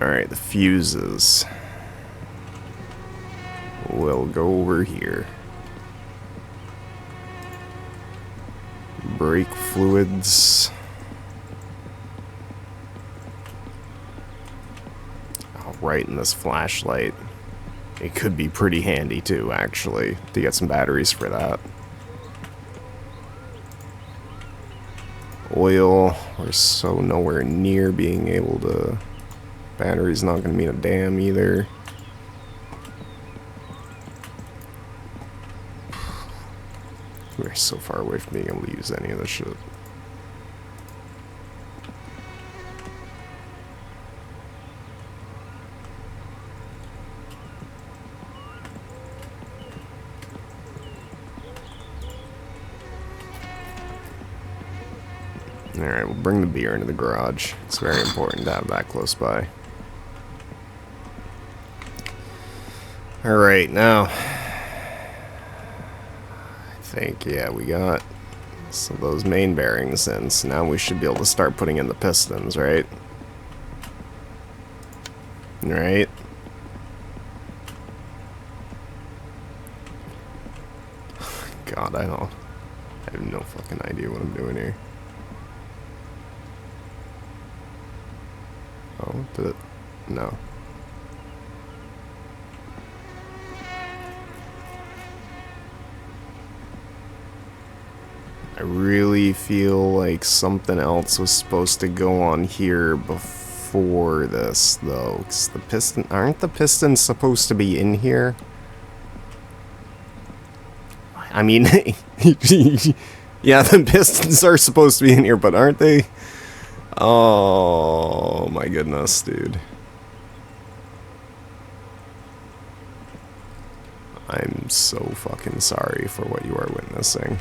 Alright, the fuses will go over here. Brake fluids. Oh, right in this flashlight. It could be pretty handy too, actually, to get some batteries for that. Oil, we're so nowhere near being able to... Battery's not going to mean a damn either. We're so far away from being able to use any of this shit. Alright, we'll bring the beer into the garage. It's very important to have that close by. Alright, now, I think, yeah, we got some of those main bearings in, so now we should be able to start putting in the pistons, right? Right? God, I have no fucking idea what I'm doing here. Oh, did it? No. I really feel like something else was supposed to go on here before this, though. 'Cause aren't the pistons supposed to be in here? I mean, yeah, the pistons are supposed to be in here, but aren't they? Oh my goodness, dude. I'm so fucking sorry for what you are witnessing.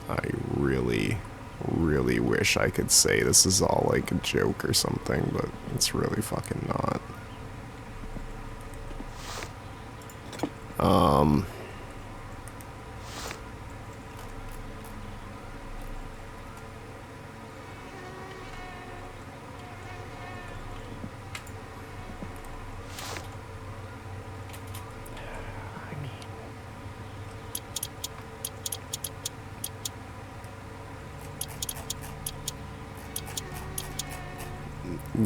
I really, really wish I could say this is all like a joke or something, but it's really fucking not.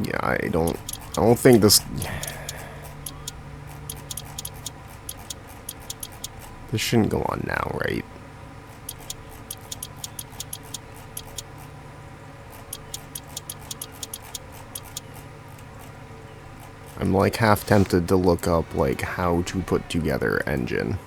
Yeah, I don't think this shouldn't go on now, right? I'm like half tempted to look up like how to put together engine.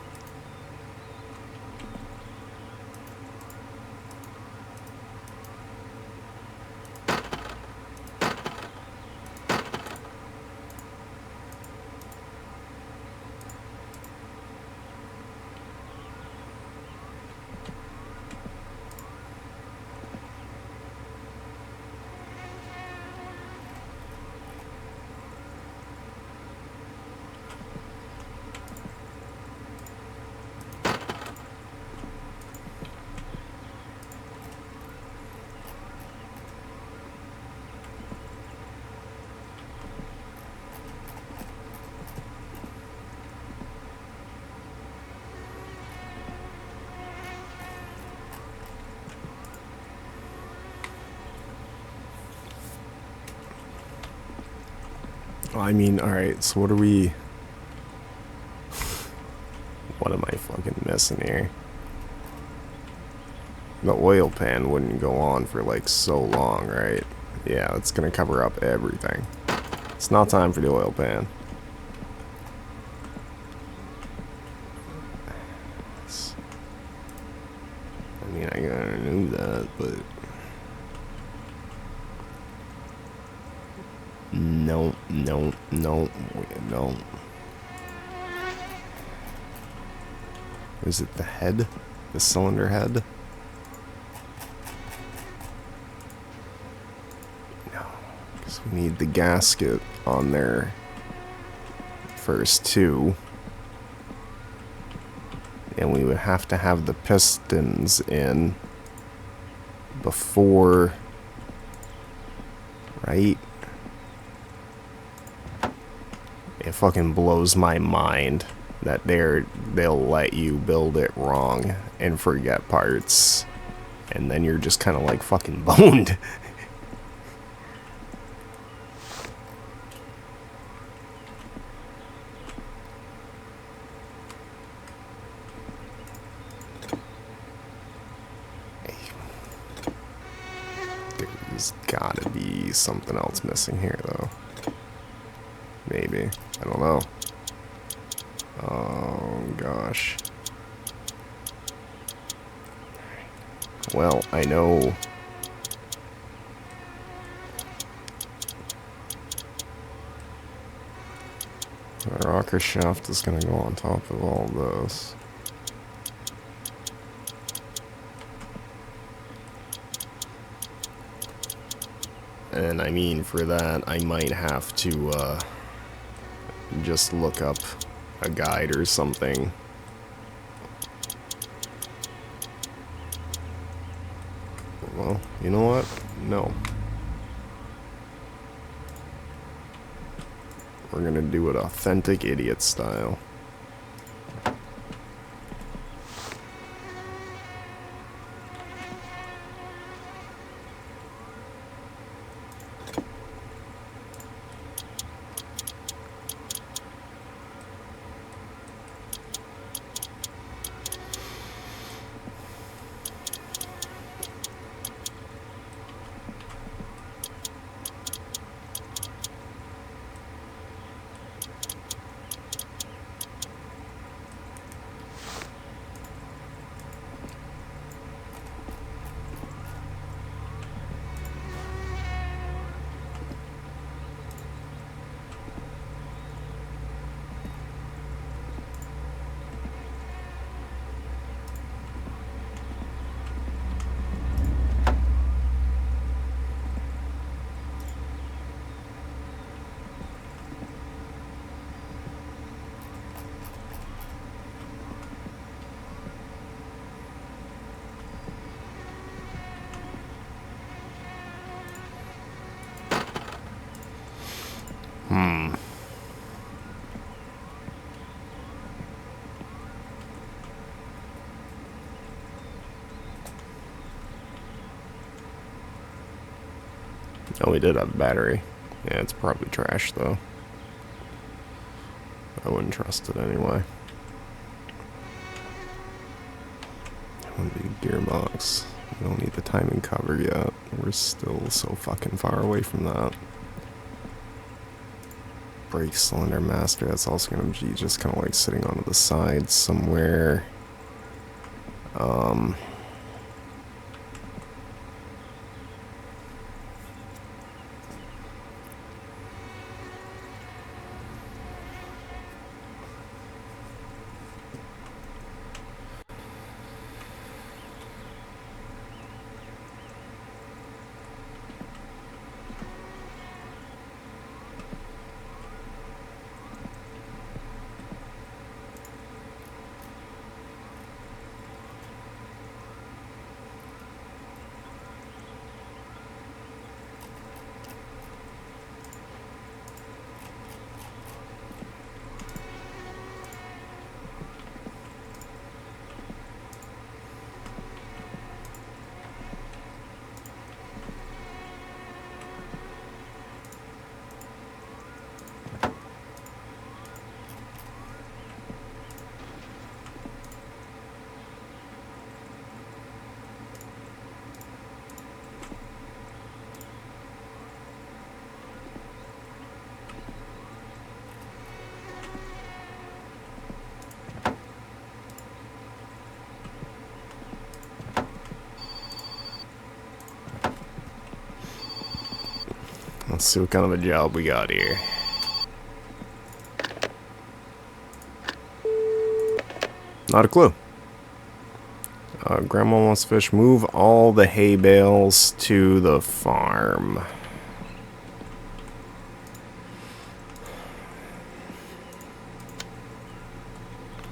I mean, alright, so what are we... What am I fucking missing here? The oil pan wouldn't go on for like so long, right? Yeah, it's gonna cover up everything. It's not time for the oil pan. I mean, I kinda knew that, but... No, no, no, no. Is it the head? The cylinder head? No, because we need the gasket on there first too. And we would have to have the pistons in before, right? It fucking blows my mind that they'll let you build it wrong and forget parts. And then you're just kind of like fucking boned. There's gotta be something else missing here, though. Maybe. I don't know. Oh, gosh. Well, I know... The rocker shaft is gonna go on top of all this. And I mean, for that, I might have to, just look up a guide or something. Well, you know what? No. We're gonna do it authentic idiot style. Oh, we did have a battery. Yeah, it's probably trash, though. I wouldn't trust it anyway. Wouldn't be gearbox. We don't need the timing cover yet. We're still so fucking far away from that. Brake cylinder master, that's also gonna be just kind of like sitting on the side somewhere. Let's see what kind of a job we got here. Not a clue. Grandma wants fish. Move all the hay bales to the farm.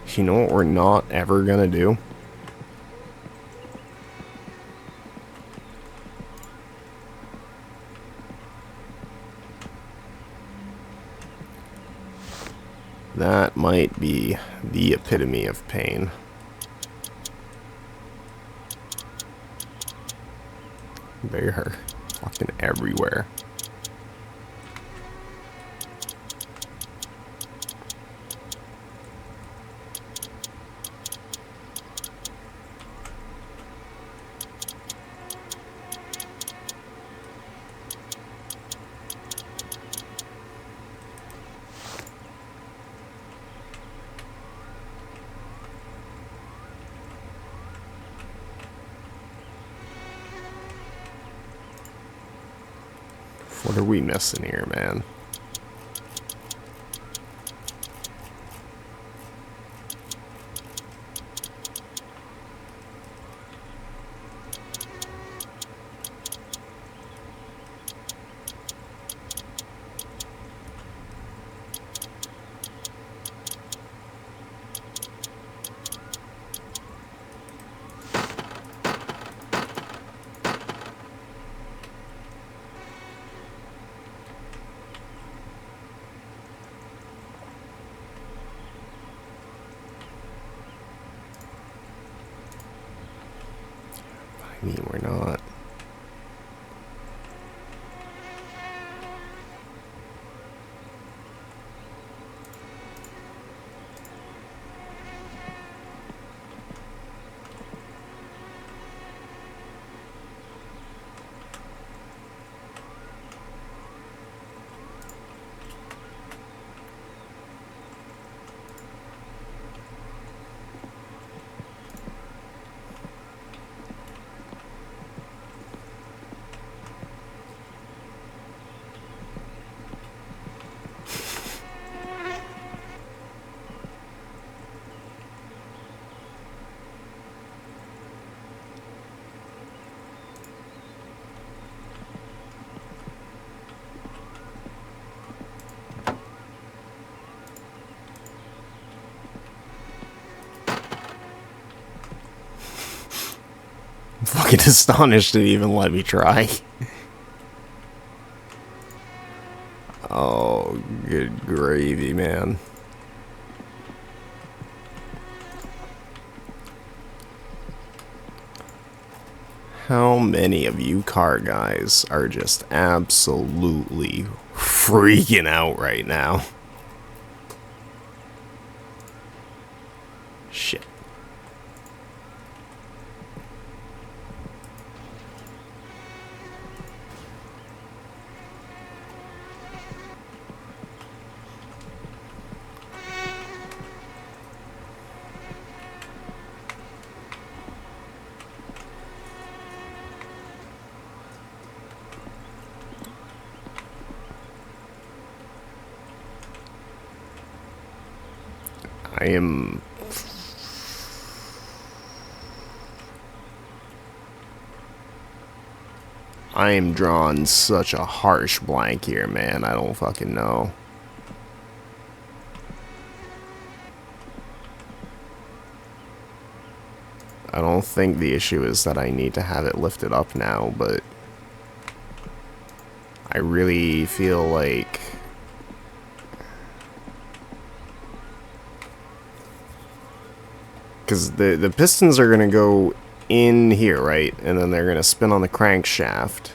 You know what we're not ever gonna do? That might be the epitome of pain. They are fucking everywhere. What are we missing here, man? I mean, we're not. I'm fucking astonished it even let me try. Oh, good gravy, man. How many of you car guys are just absolutely freaking out right now? Shit. I am drawing such a harsh blank here, man. I don't fucking know. I don't think the issue is that I need to have it lifted up now, but I really feel like because the pistons are gonna go in here, right? And then they're gonna spin on the crankshaft.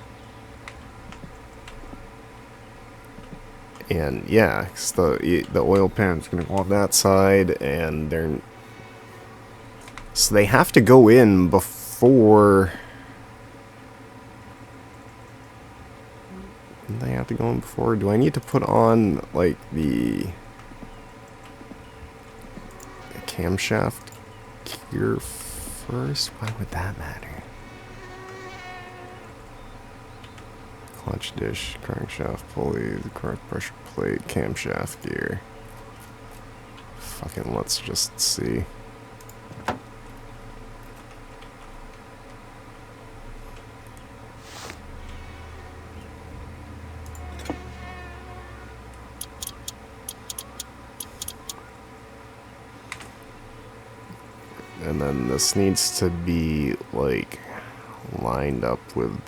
And yeah, 'cause the oil pan's gonna go off that side, and they're so they have to go in before. They have to go in before. Do I need to put on like the camshaft gear first? Why would that matter? Clutch dish, crankshaft pulley, the correct pressure plate, camshaft gear. Fucking let's just see. And then this needs to be, like, lined up with...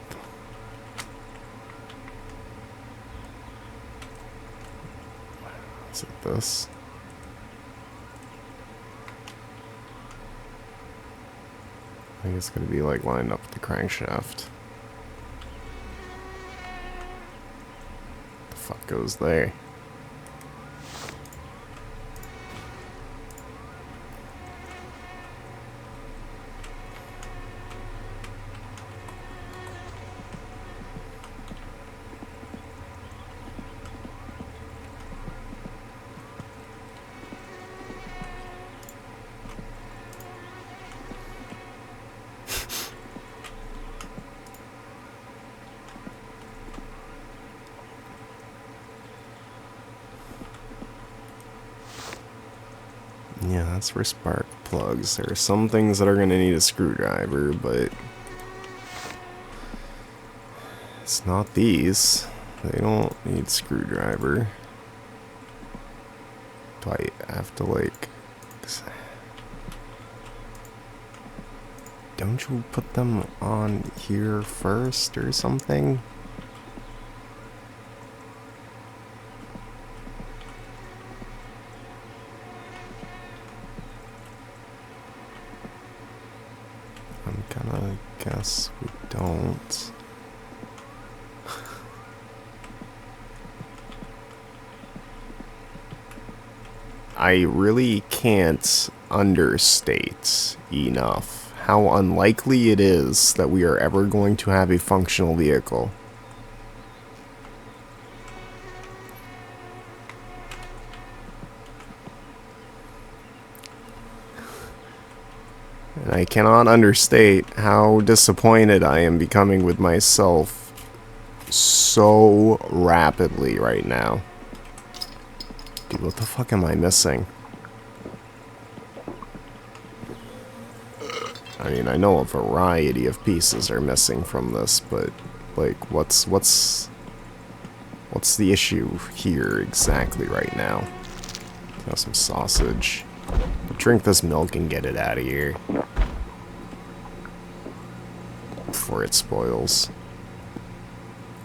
Is it this? I think it's gonna be, like, lined up with the crankshaft. What the fuck goes there? Yeah, that's for spark plugs. There are some things that are going to need a screwdriver, but it's not these. They don't need screwdriver. Do I have to, like... Don't you put them on here first or something? I'm gonna guess we don't. I really can't understate enough how unlikely it is that we are ever going to have a functional vehicle. And I cannot understate how disappointed I am becoming with myself so rapidly right now. Dude, what the fuck am I missing? I mean, I know a variety of pieces are missing from this, but, like, what's the issue here exactly right now? Have some sausage. Drink this milk and get it out of here before it spoils.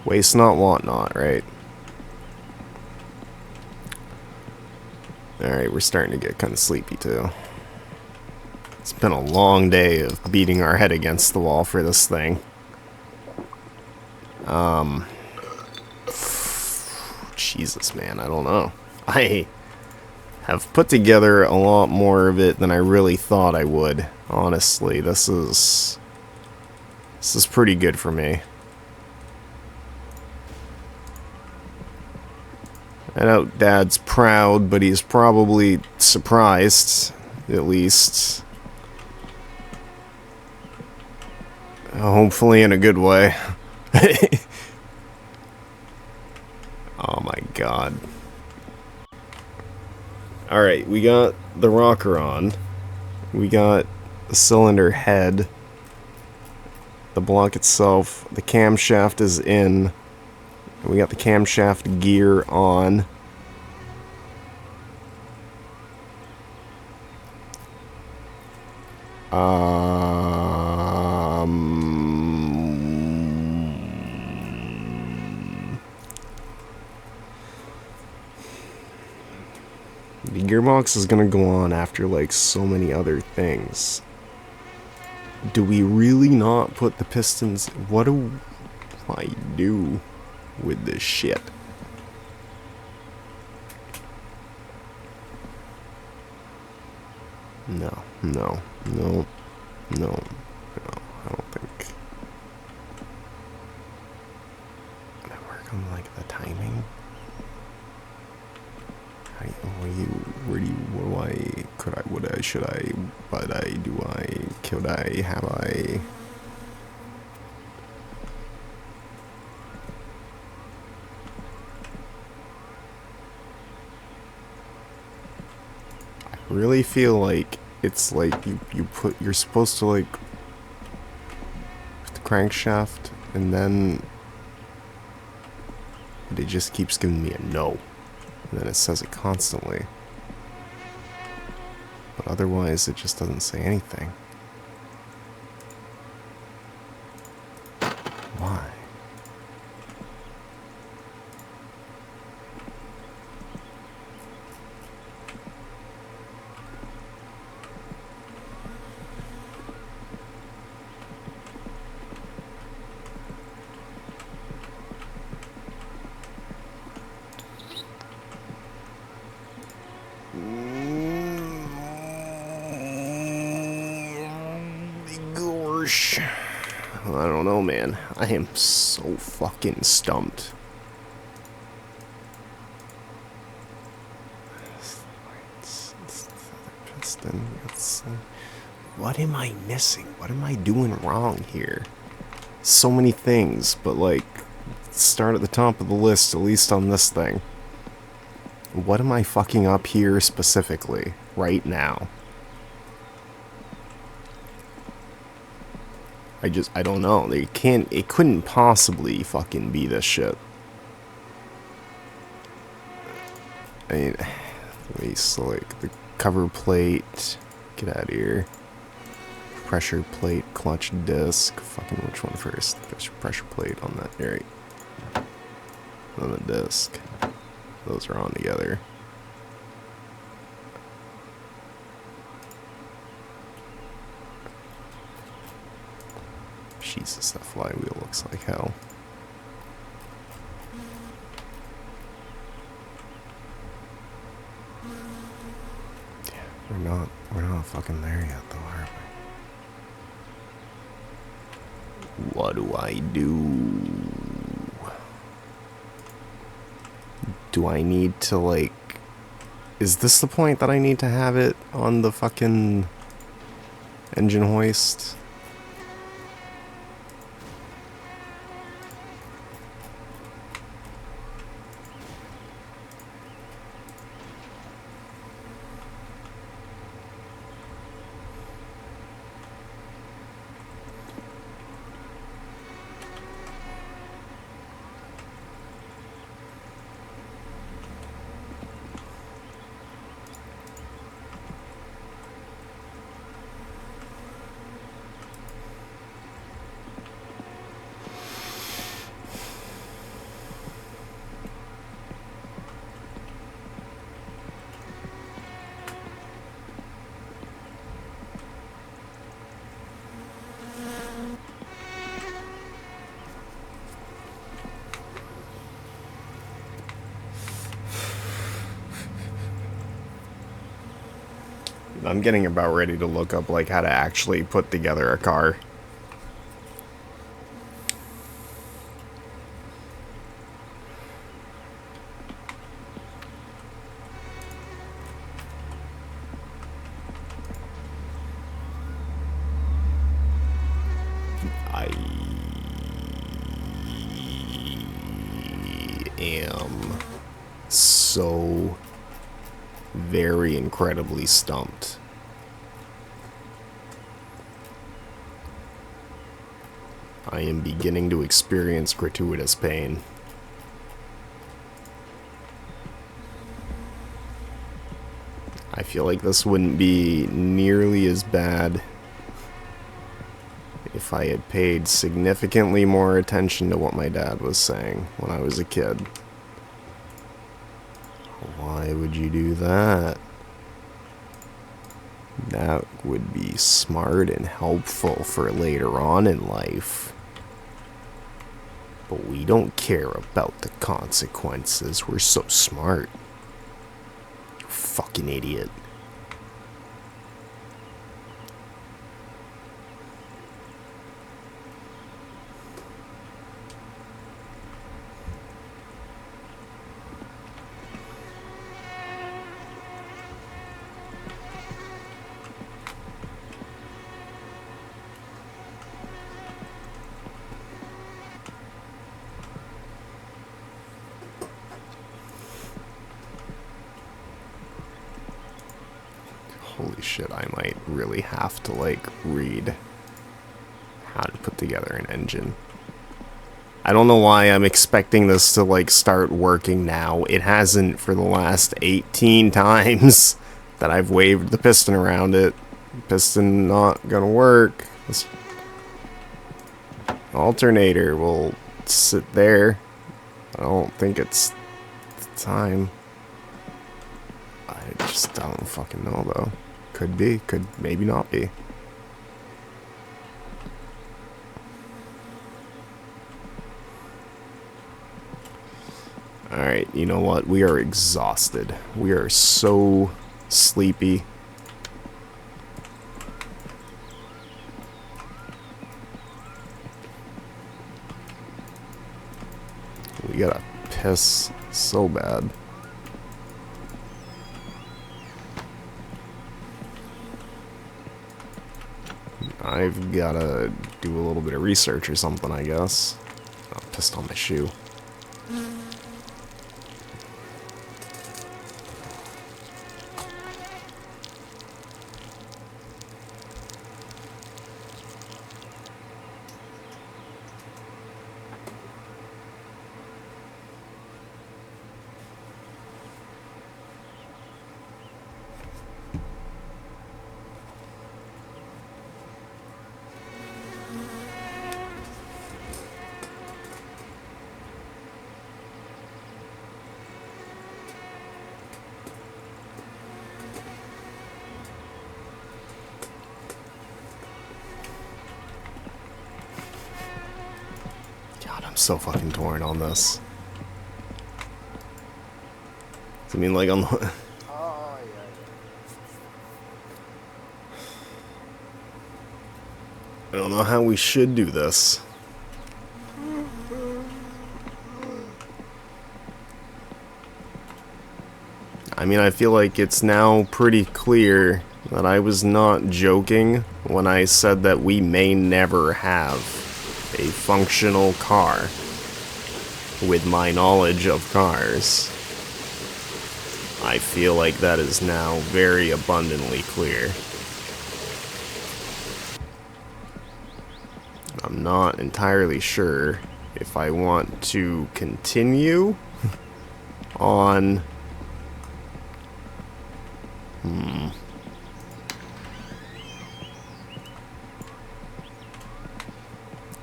Waste not, want not, right? Alright, we're starting to get kind of sleepy too. It's been a long day of beating our head against the wall for this thing. Jesus, man, I don't know. I have put together a lot more of it than I really thought I would. Honestly, this is pretty good for me. I know Dad's proud, but he's probably surprised, at least. Hopefully in a good way. Oh my god. Alright, we got the rocker on. We got the cylinder head. The block itself. The camshaft is in. We got the camshaft gear on. The gearbox is gonna go on after, like, so many other things. Do we really not put the pistons... What do I do with this shit? No, no, no, no, no, I don't think. Can I work on, like, the timing? Should I, but I, do I, could I, have I... really feel like it's like you're supposed to like put the crankshaft and then it just keeps giving me a no. And then it says it constantly. But otherwise it just doesn't say anything. Why? Gosh. I don't know, man. I am so fucking stumped. What am I missing? What am I doing wrong here? So many things, but like, start at the top of the list, at least on this thing. What am I fucking up here specifically, right now? I don't know. It couldn't possibly fucking be this shit. I mean, at least like the cover plate. Get out of here. Pressure plate, clutch disc. Fucking which one first? Pressure plate on that. Right. On the disc. Those are on together. Jesus, that flywheel looks like hell. Yeah, we're not fucking there yet though, are we? What do I do? Do I need to like... Is this the point that I need to have it on the fucking engine hoist? I'm getting about ready to look up like how to actually put together a car. I am so very incredibly stumped. I am beginning to experience gratuitous pain. I feel like this wouldn't be nearly as bad if I had paid significantly more attention to what my dad was saying when I was a kid. Why would you do that? That would be smart and helpful for later on in life. But we don't care about the consequences. We're so smart. You fucking idiot. Holy shit, I might really have to, like, read how to put together an engine. I don't know why I'm expecting this to, like, start working now. It hasn't for the last 18 times that I've waved the piston around it. Piston not gonna work. This alternator will sit there. I don't think it's the time. I just don't fucking know, though. Could be, could maybe not be. Alright, you know what? We are exhausted. We are so sleepy. We gotta piss so bad. I've gotta do a little bit of research or something, I guess. Oh, pissed on my shoe. I'm so fucking torn on this. I mean, like, on the... I don't know how we should do this. I mean, I feel like it's now pretty clear that I was not joking when I said that we may never have a functional car with my knowledge of cars. I feel like that is now very abundantly clear. I'm not entirely sure if I want to continue on...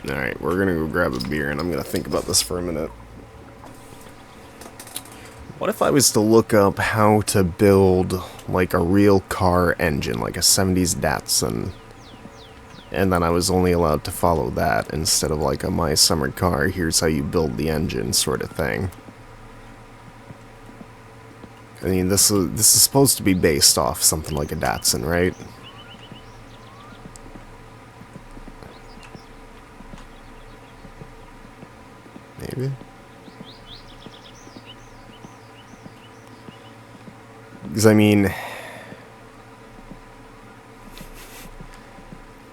Alright, we're gonna go grab a beer and I'm gonna think about this for a minute. What if I was to look up how to build, like, a real car engine, like a 70s Datsun, and then I was only allowed to follow that instead of, like, a My Summer Car, here's how you build the engine sort of thing. I mean, this is supposed to be based off something like a Datsun, right? Maybe? Because, I mean...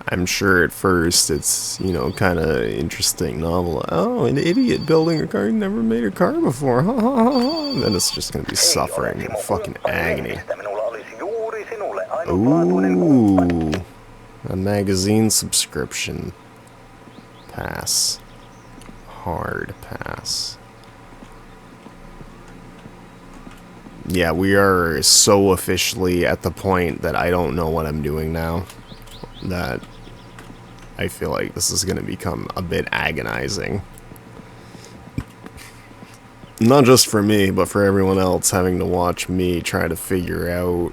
I'm sure at first it's, you know, kind of interesting, novel. Oh, an idiot building a car, never made a car before. Ha ha ha ha. And then it's just going to be suffering and fucking agony. Ooh. A magazine subscription. Pass. Hard pass. Yeah, we are so officially at the point that I don't know what I'm doing now. That I feel like this is going to become a bit agonizing. Not just for me, but for everyone else having to watch me try to figure out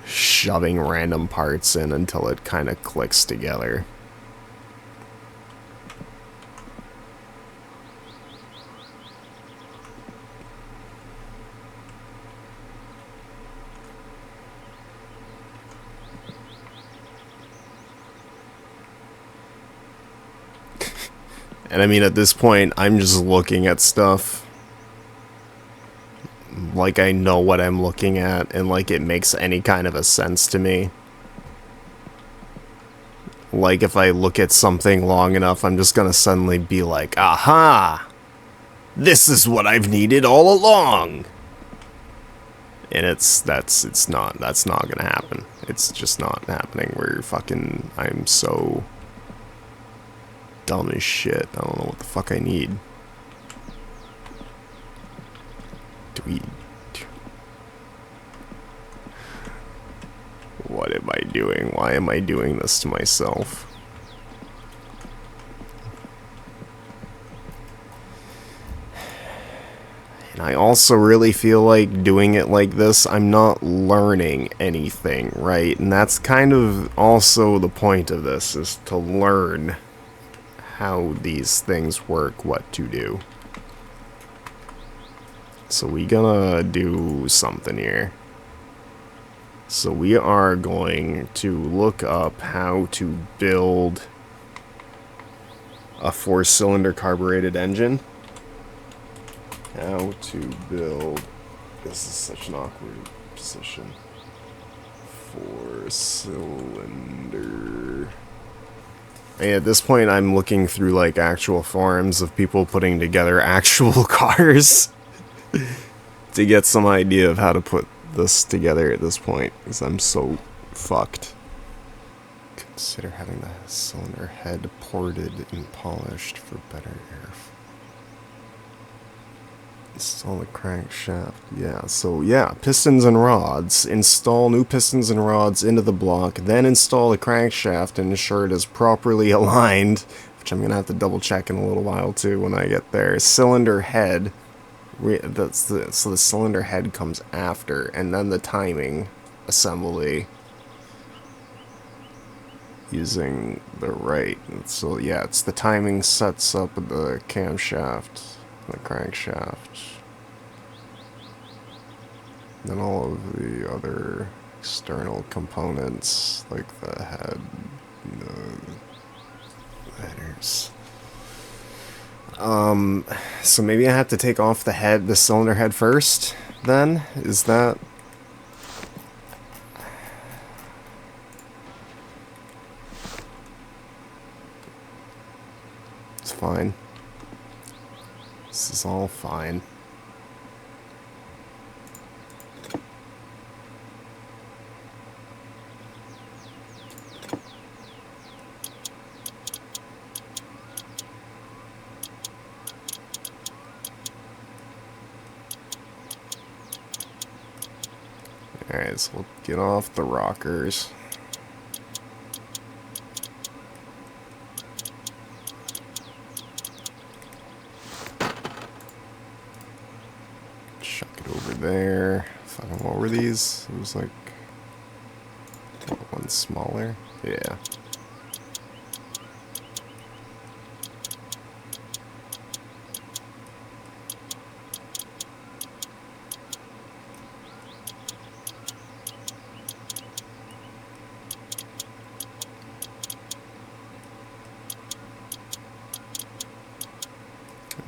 shoving random parts in until it kind of clicks together. And I mean, at this point, I'm just looking at stuff like I know what I'm looking at, and like it makes any kind of a sense to me. Like, if I look at something long enough, I'm just gonna suddenly be like, aha! This is what I've needed all along! And that's not gonna happen. It's just not happening. I'm so dumb as shit. I don't know what the fuck I need. What am I doing? Why am I doing this to myself? And I also really feel like doing it like this, I'm not learning anything, right? And that's kind of also the point of this, is to learn how these things work, what to do. So we gonna do something here. So we are going to look up how to build a 4-cylinder carbureted engine. How to build... This is such an awkward position. 4-cylinder... And at this point, I'm looking through, like, actual forums of people putting together actual cars to get some idea of how to put this together at this point, because I'm so fucked. Consider having the cylinder head ported and polished for better airflow. Install the crankshaft. Yeah, so yeah, pistons and rods. Install new pistons and rods into the block, then install the crankshaft and ensure it is properly aligned, which I'm gonna have to double check in a little while too when I get there. Cylinder head. So the cylinder head comes after, and then the timing assembly using the right. So yeah, it's the timing sets up the camshaft, the crankshaft, then all of the other external components like the head, the headers. So maybe I have to take off the cylinder head first, then? Is that... It's fine. This is all fine. Alright, so we'll get off the rockers. Chuck it over there. Fucking, what were these? It was like... one smaller? Yeah.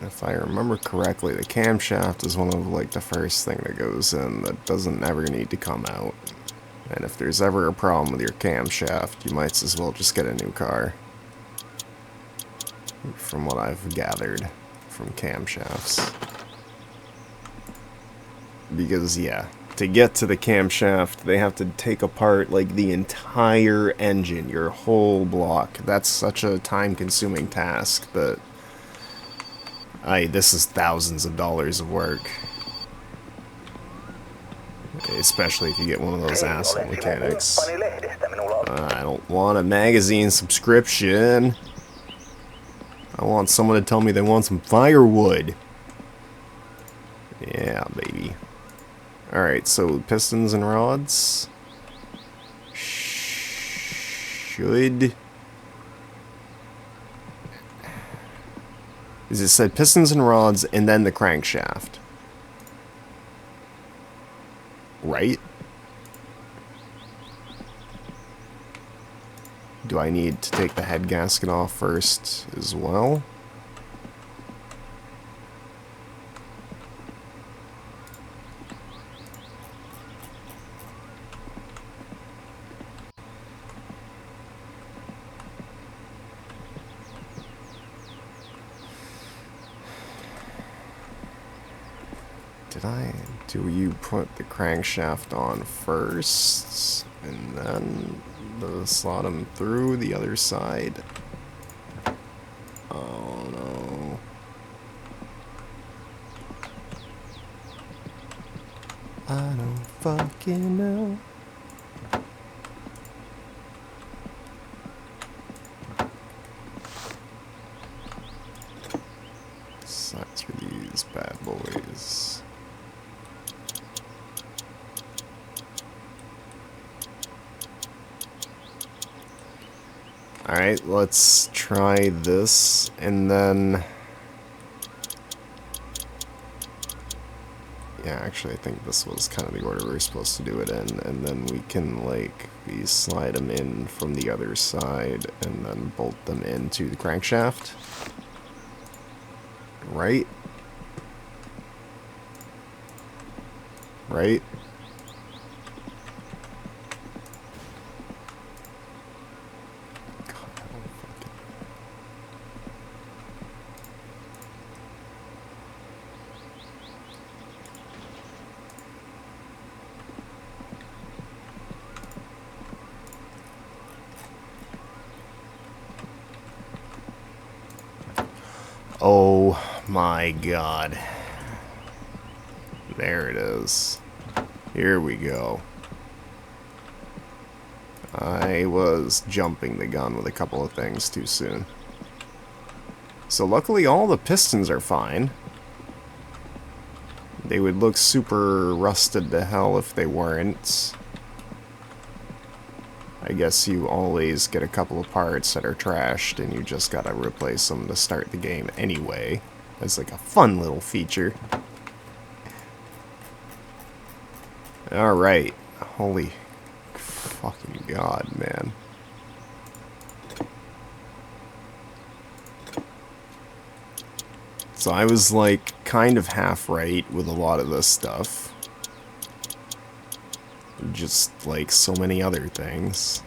If I remember correctly, the camshaft is one of like the first thing that goes in that doesn't ever need to come out. And if there's ever a problem with your camshaft, you might as well just get a new car. From what I've gathered from camshafts. Because yeah, to get to the camshaft, they have to take apart like the entire engine, your whole block. That's such a time-consuming task that this is thousands of dollars of work. Especially if you get one of those asshole mechanics. I don't want a magazine subscription. I want someone to tell me they want some firewood. Yeah, baby. Alright, so pistons and rods. Should... Is it said pistons and rods and then the crankshaft? Right? Do I need to take the head gasket off first as well? Do you put the crankshaft on first and then slot him through the other side? Oh no. I don't fucking know. Sides for these bad boys. Alright, let's try this, and then... Yeah, actually I think this was kind of the order we were supposed to do it in, and then we can, like, we slide them in from the other side, and then bolt them into the crankshaft. Right? Right? Oh my god. There it is. Here we go. I was jumping the gun with a couple of things too soon. So luckily all the pistons are fine. They would look super rusted to hell if they weren't. I guess you always get a couple of parts that are trashed and you just gotta replace them to start the game anyway. It's like a fun little feature. Alright. Holy fucking god, man. So I was like kind of half right with a lot of this stuff. Just like so many other things.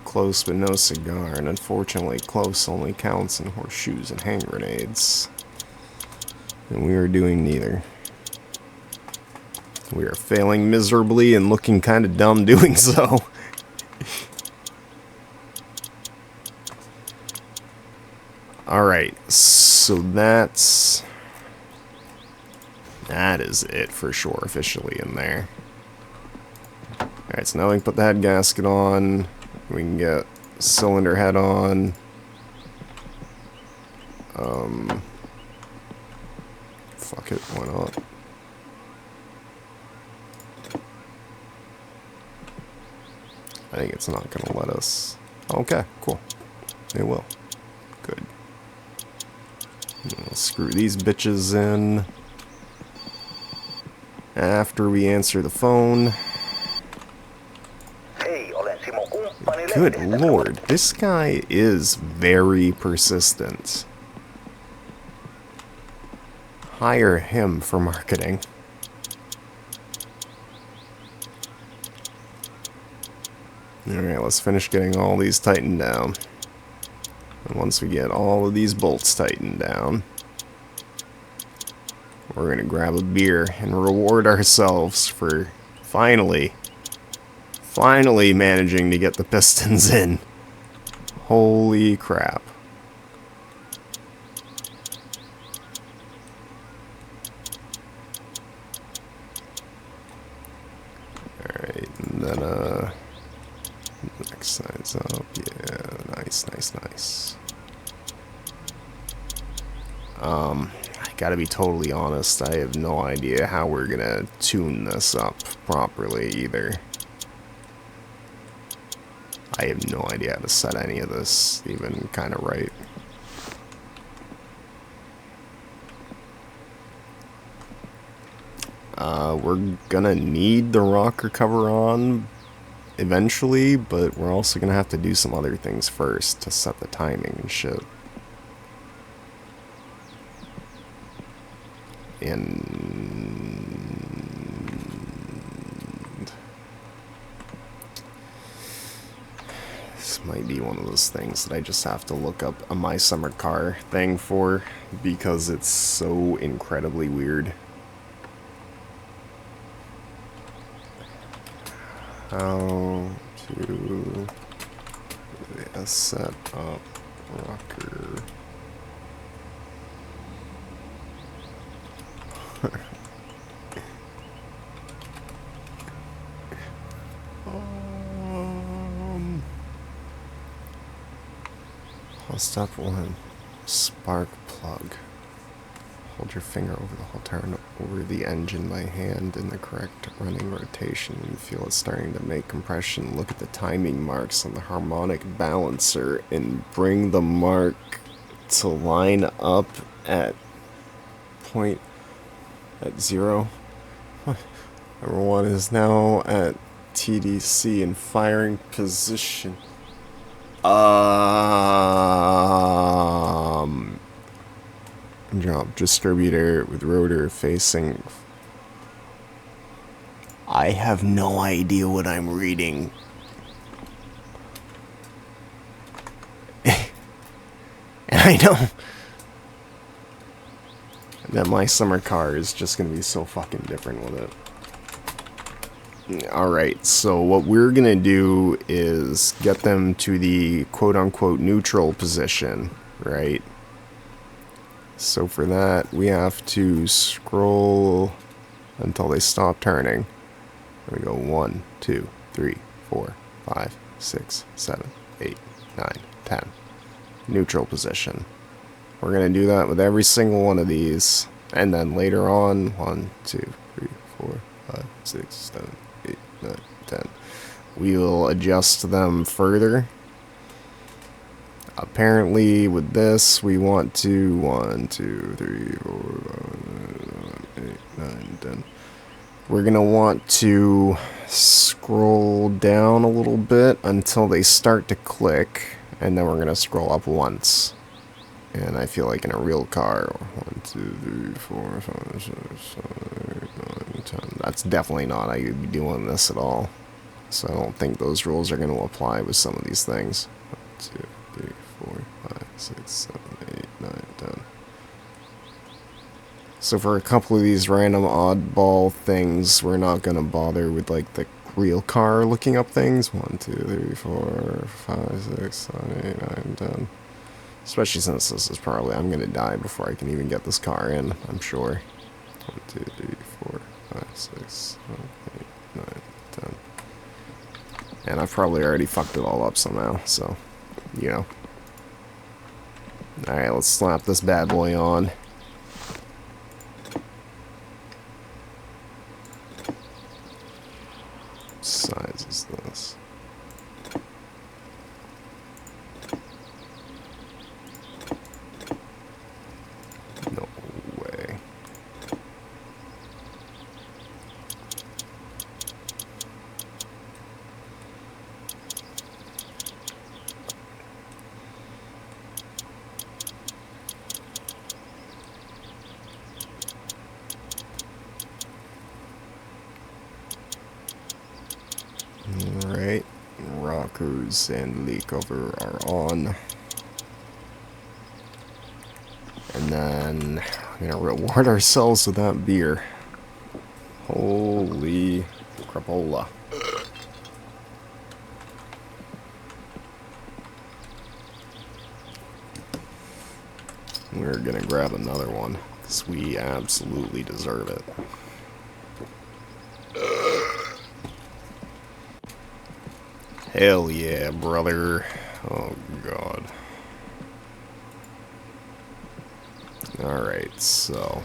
Close but no cigar, and unfortunately close only counts in horseshoes and hand grenades. And we are doing neither. We are failing miserably and looking kind of dumb doing so. Alright, so that is it for sure, officially in there. Alright, so now we can put the head gasket on. We can get cylinder head on. Fuck it, why not? I think it's not gonna let us. Okay, cool. It will. Good. We'll screw these bitches in after we answer the phone. Good lord, this guy is very persistent. Hire him for marketing. Alright, let's finish getting all these tightened down. And once we get all of these bolts tightened down, we're gonna grab a beer and reward ourselves for finally managing to get the pistons in. Holy crap. Alright, and then, next side's up. Yeah, nice. I gotta be totally honest, I have no idea how we're gonna tune this up properly either. I have no idea how to set any of this even kind of right. We're gonna need the rocker cover on eventually, but we're also gonna have to do some other things first to set the timing and shit. And this might be one of those things that I just have to look up a My Summer Car thing for, because it's so incredibly weird. how to set up rocker. Step 1. Spark plug. Hold your finger over the whole turn over the engine by hand in the correct running rotation when you feel it starting to make compression. Look at the timing marks on the harmonic balancer and bring the mark to line up at point at 0. Number 1 is now at TDC in firing position. Drop distributor with rotor facing. I have no idea what I'm reading. And I know that my summer car is just gonna be so fucking different with it. Alright, so what we're gonna do is get them to the quote-unquote neutral position, right? So for that, we have to scroll until they stop turning. There we go, 1, 2, 3, 4, 5, 6, 7, 8, 9, 10. Neutral position. We're gonna do that with every single one of these, and then later on, 1, 2, 3, 4, 5, 6, 7, 8, 9, 10. We will adjust them further. Apparently, with this, we want to 1, 2, 3, 4, 5, 8, 9, 10. We're gonna want to scroll down a little bit until they start to click, and then we're gonna scroll up once. And I feel like in a real car, 1, 2, 3, 4, 5, 6, 7, 8, 9, 10. That's definitely not how you'd be doing this at all. So I don't think those rules are going to apply with some of these things. 1, 2, 3, 4, 5, 6, 7, 8, 9, 10. So for a couple of these random oddball things, we're not going to bother with like the real car looking up things. 1, 2, 3, 4, 5, 6, 7, 8, 9, 10. Especially since this is probably, I'm going to die before I can even get this car in, I'm sure. 1, 2, 3, 4, 5, 6, 7, 8, 9, 10. And I've probably already fucked it all up somehow, so, you know. Alright, let's slap this bad boy on. What size is this? No way. Alright, rockers and leak cover are on. And then we're gonna reward ourselves with that beer. Holy crapola. We're gonna grab another one, because we absolutely deserve it. Hell yeah, brother. Oh, God. Alright, so...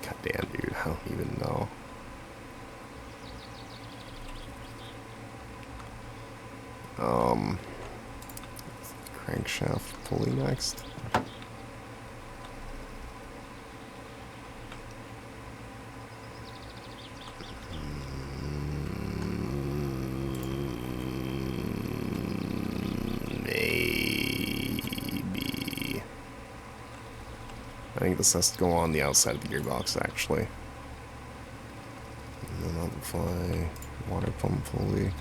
Goddamn, dude, I don't even know. Crankshaft pulley next. Maybe. I think this has to go on the outside of the gearbox, actually. And then on the fly, water pump pulley.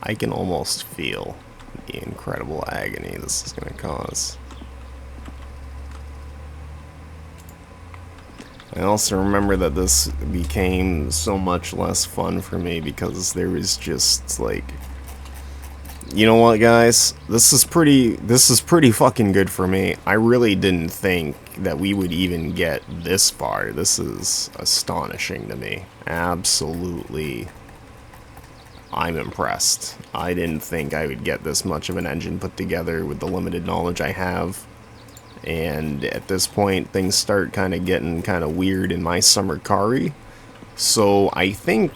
I can almost feel the incredible agony this is going to cause. I also remember that this became so much less fun for me because there was just like, you know what, guys? This is pretty fucking good for me. I really didn't think that we would even get this far. This is astonishing to me. Absolutely. I'm impressed. I didn't think I would get this much of an engine put together with the limited knowledge I have. And at this point, things start kind of getting kind of weird in my summer carry. So I think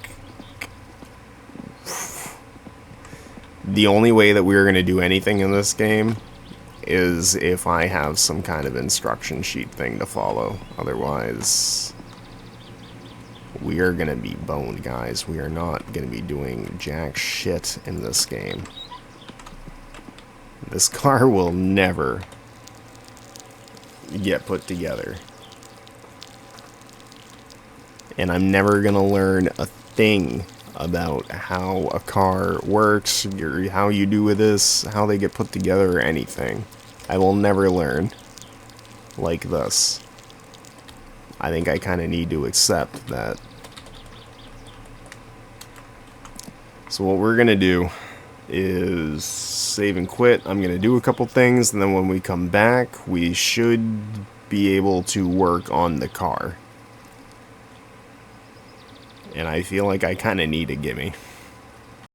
the only way that we're going to do anything in this game is if I have some kind of instruction sheet thing to follow. Otherwise, we are going to be boned, guys. We are not going to be doing jack shit in this game. This car will never get put together. And I'm never going to learn a thing about how a car works, or how you do with this, how they get put together, or anything. I will never learn like this. I think I kind of need to accept that. So what we're going to do is save and quit. I'm going to do a couple things, and then when we come back, we should be able to work on the car. And I feel like I kind of need a gimme.